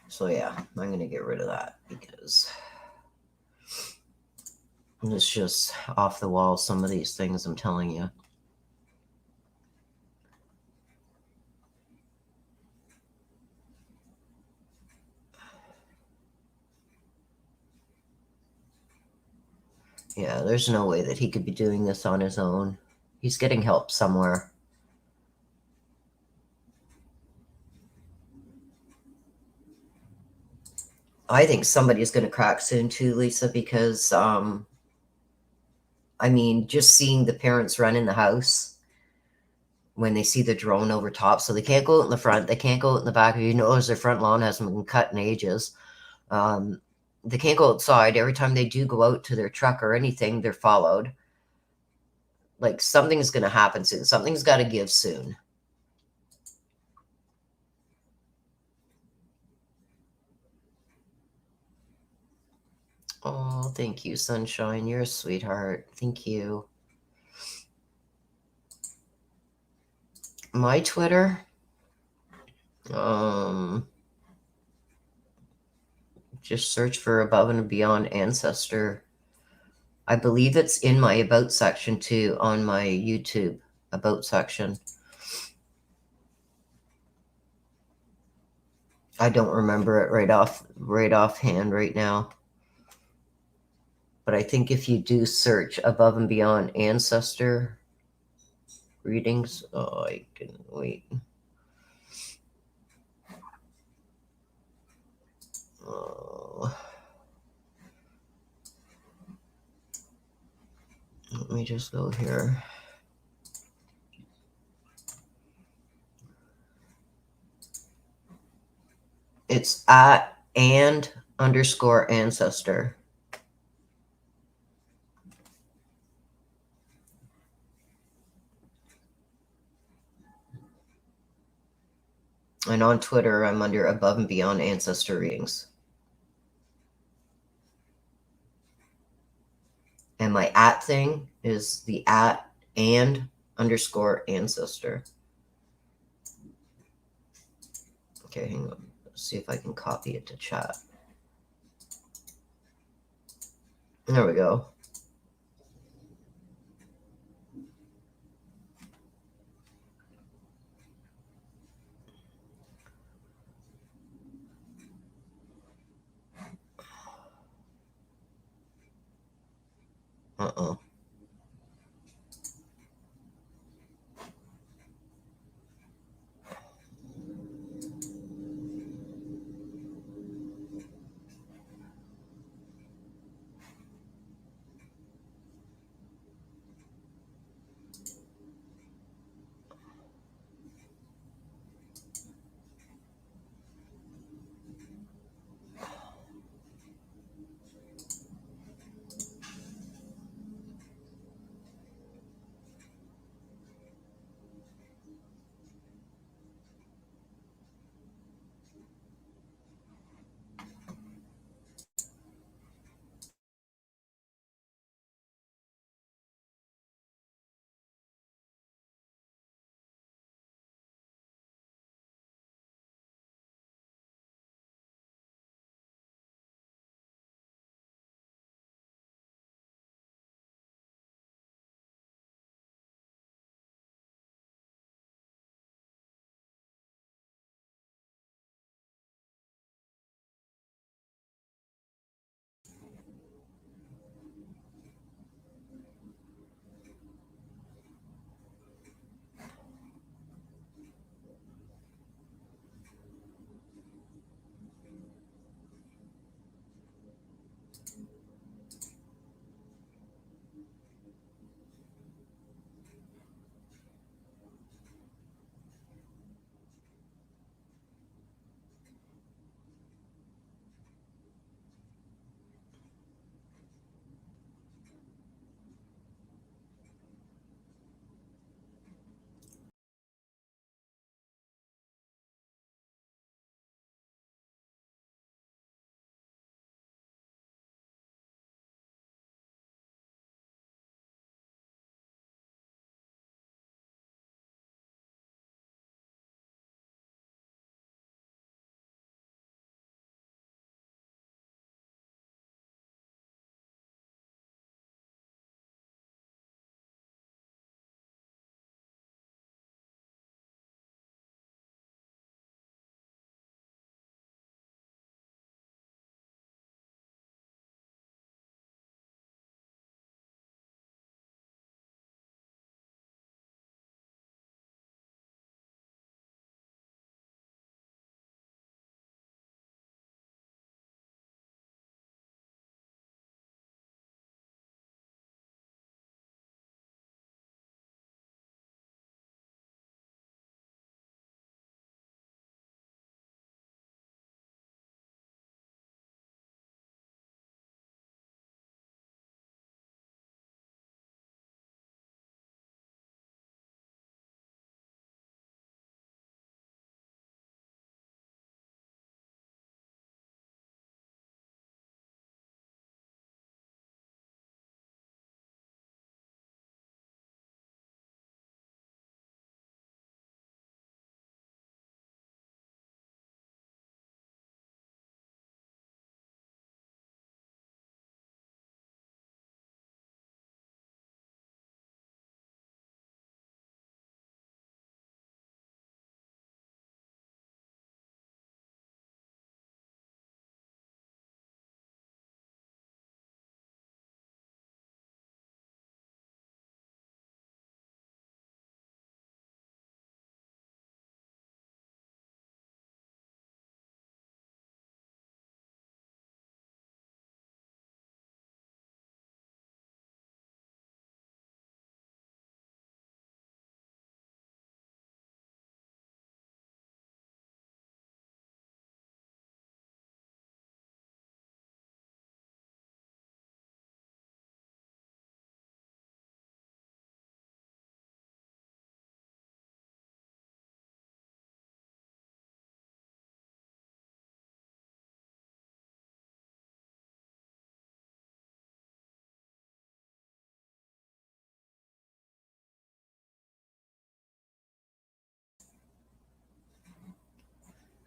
Speaker 1: So yeah, I'm gonna get rid of that because it's just off the wall, some of these things, I'm telling you. Yeah, there's no way that he could be doing this on his own. He's getting help somewhere. I think somebody's going to crack soon too, Lisa, because I mean, just seeing the parents run in the house when they see the drone over top, so they can't go out in the front, they can't go out in the back. You notice their front lawn hasn't been cut in ages. They can't go outside. Every time they do go out to their truck or anything, they're followed. Like, something's going to happen soon. Something's got to give soon. Oh, thank you, Sunshine. You're a sweetheart. Thank you. My Twitter, just search for Above and Beyond Ancestor. I believe it's in my About section too, on my YouTube About section. I don't remember it right offhand right now. But I think if you do search Above and Beyond Ancestor readings, oh, I can wait. Oh. Let me just go here. It's at _ancestor. And on Twitter, I'm under Above and Beyond Ancestor readings. And my @ thing is the @and_ancestor. Okay, hang on. Let's see if I can copy it to chat. There we go. Uh-oh.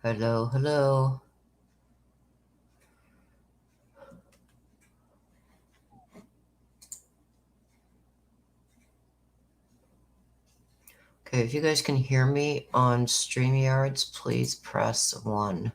Speaker 1: Hello, hello. Okay, if you guys can hear me on StreamYards, please press 1.